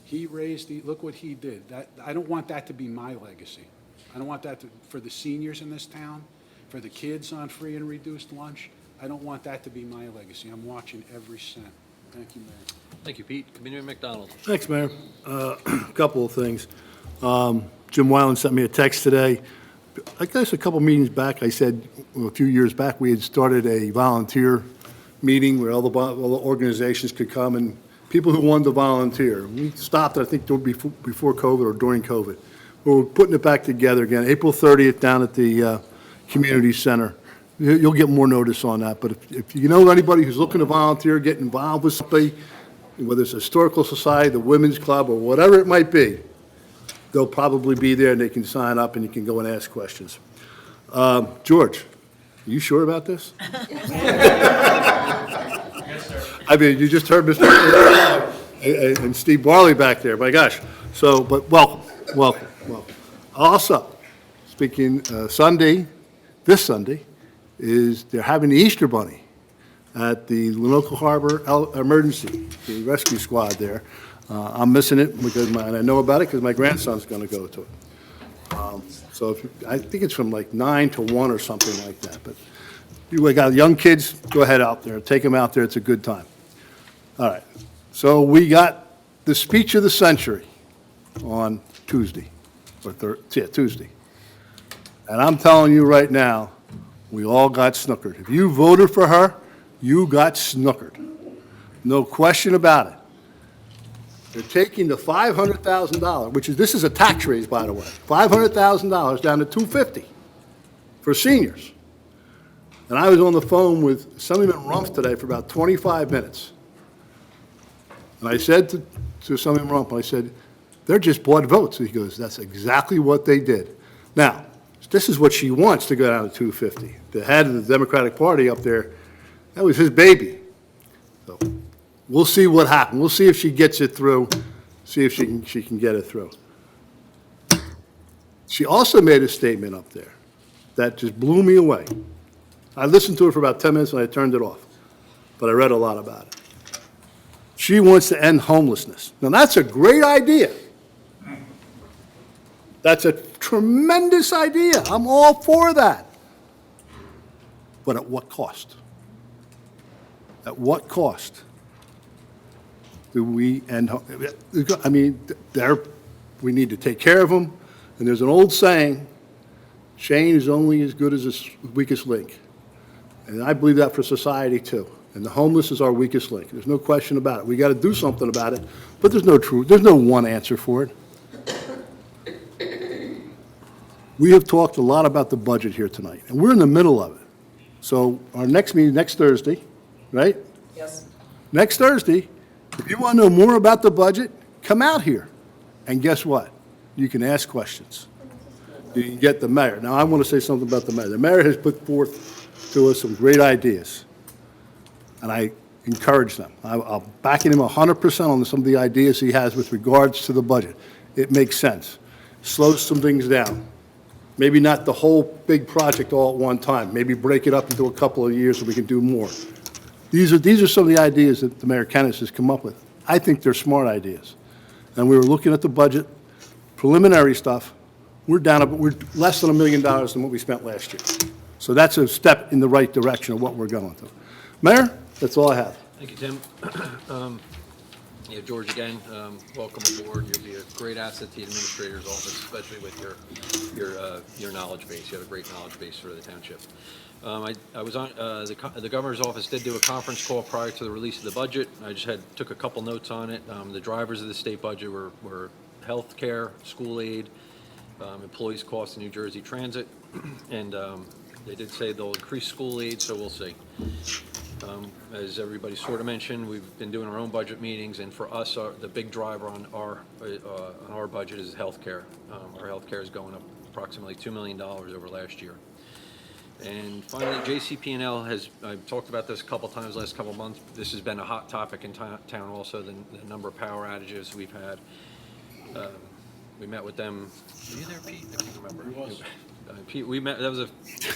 he raised look what he did. I don't want that to be my legacy. I don't want that for the seniors in this town, for the kids on free and reduced lunch. I don't want that to be my legacy. I'm watching every cent. Thank you, Mayor. Thank you, Pete. Committeeman McDonald. Thanks, Mayor. A couple of things. Jim Weiland sent me a text today. I guess a couple meetings back, I said, a few years back, we had started a volunteer meeting where all the organizations could come and people who wanted to volunteer. We stopped, I think, before COVID or during COVID. We're putting it back together again, April 30th down at the community center. You'll get more notice on that, but if you know anybody who's looking to volunteer, get involved with something, whether it's a historical society, the women's club, or whatever it might be, they'll probably be there and they can sign up and you can go and ask questions. George, are you sure about this? Yes, sir. I mean, you just heard Mr. and Steve Barley back there, my gosh. So, but welcome. Also, speaking Sunday, this Sunday, is they're having the Easter Bunny at the Lenoka Harbor Emergency, the rescue squad there. I'm missing it because and I know about it because my grandson's going to go to it. So I think it's from like 9 to 1 or something like that. But you got young kids, go ahead out there, take them out there. It's a good time. All right. So we got the speech of the century on Tuesday, Tuesday. And I'm telling you right now, we all got snookered. If you voted for her, you got snookered. No question about it. They're taking the $500,000, this is a tax raise, by the way, $500,000 down to $250,000 for seniors. And I was on the phone with Assemblyman Rumpf today for about 25 minutes. And I said to Assemblyman Rumpf, I said, they're just bought votes. He goes, that's exactly what they did. Now, this is what she wants to go down to $250,000. The head of the Democratic Party up there, that was his baby. So we'll see what happens. We'll see if she gets it through, see if she can get it through. She also made a statement up there that just blew me away. I listened to it for about 10 minutes and I turned it off, but I read a lot about it. She wants to end homelessness. Now, that's a great idea. That's a tremendous idea. I'm all for that. But at what cost? At what cost do we end? I mean, we need to take care of them. And there's an old saying, chain is only as good as its weakest link. And I believe that for society too. And the homeless is our weakest link. There's no question about it. We got to do something about it, but there's no one answer for it. We have talked a lot about the budget here tonight, and we're in the middle of it. So our next meeting, next Thursday, right? Yes. Next Thursday, if you want to know more about the budget, come out here. And guess what? You can ask questions. You can get the mayor. Now, I want to say something about the mayor. The mayor has put forth to us some great ideas, and I encourage them. I'm backing him 100% on some of the ideas he has with regards to the budget. It makes sense. Slows some things down. Maybe not the whole big project all at one time. Maybe break it up into a couple of years so we can do more. These are some of the ideas that the Mayor Kennis has come up with. I think they're smart ideas. And we were looking at the budget, preliminary stuff. We're less than $1 million than what we spent last year. So that's a step in the right direction of what we're going to. Mayor, that's all I have. Thank you, Tim. Yeah, George, again, welcome aboard. You'll be a great asset to the administrator's office, especially with your knowledge base. You have a great knowledge base for the township. I was on, the governor's office did do a conference call prior to the release of the budget. I just took a couple notes on it. The drivers of the state budget were health care, school aid, employees' costs in New Jersey Transit, and they did say they'll increase school aid, so we'll see. As everybody sort of mentioned, we've been doing our own budget meetings, and for us, the big driver on our budget is healthcare. Our healthcare is going up approximately $2 million over last year. And finally, JCP&L I've talked about this a couple times last couple months. This has been a hot topic in town also, the number of power outages we've had. We met with them. Were you there, Pete? I can't remember. Pete, we met, that was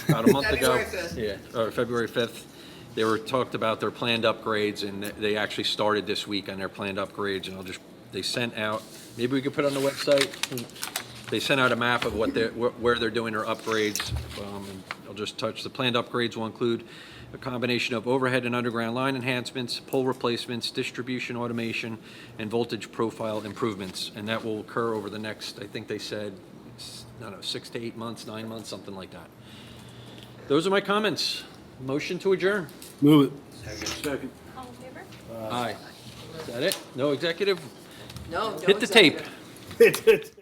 about a month ago. February 5th. Yeah, or February 5th. They were talked about their planned upgrades, and they actually started this week on their planned upgrades, and they sent out, maybe we could put it on the website. They sent out a map of where they're doing their upgrades. And I'll just touch, the planned upgrades will include a combination of overhead and underground line enhancements, pole replacements, distribution automation, and voltage profile improvements. And that will occur over the next, I think they said, I don't know, 6 to 8 months, 9 months, something like that. Those are my comments. Motion to adjourn. Move it. Second. All in favor? Aye. Is that it? No executive? No, Hit the tape. executive.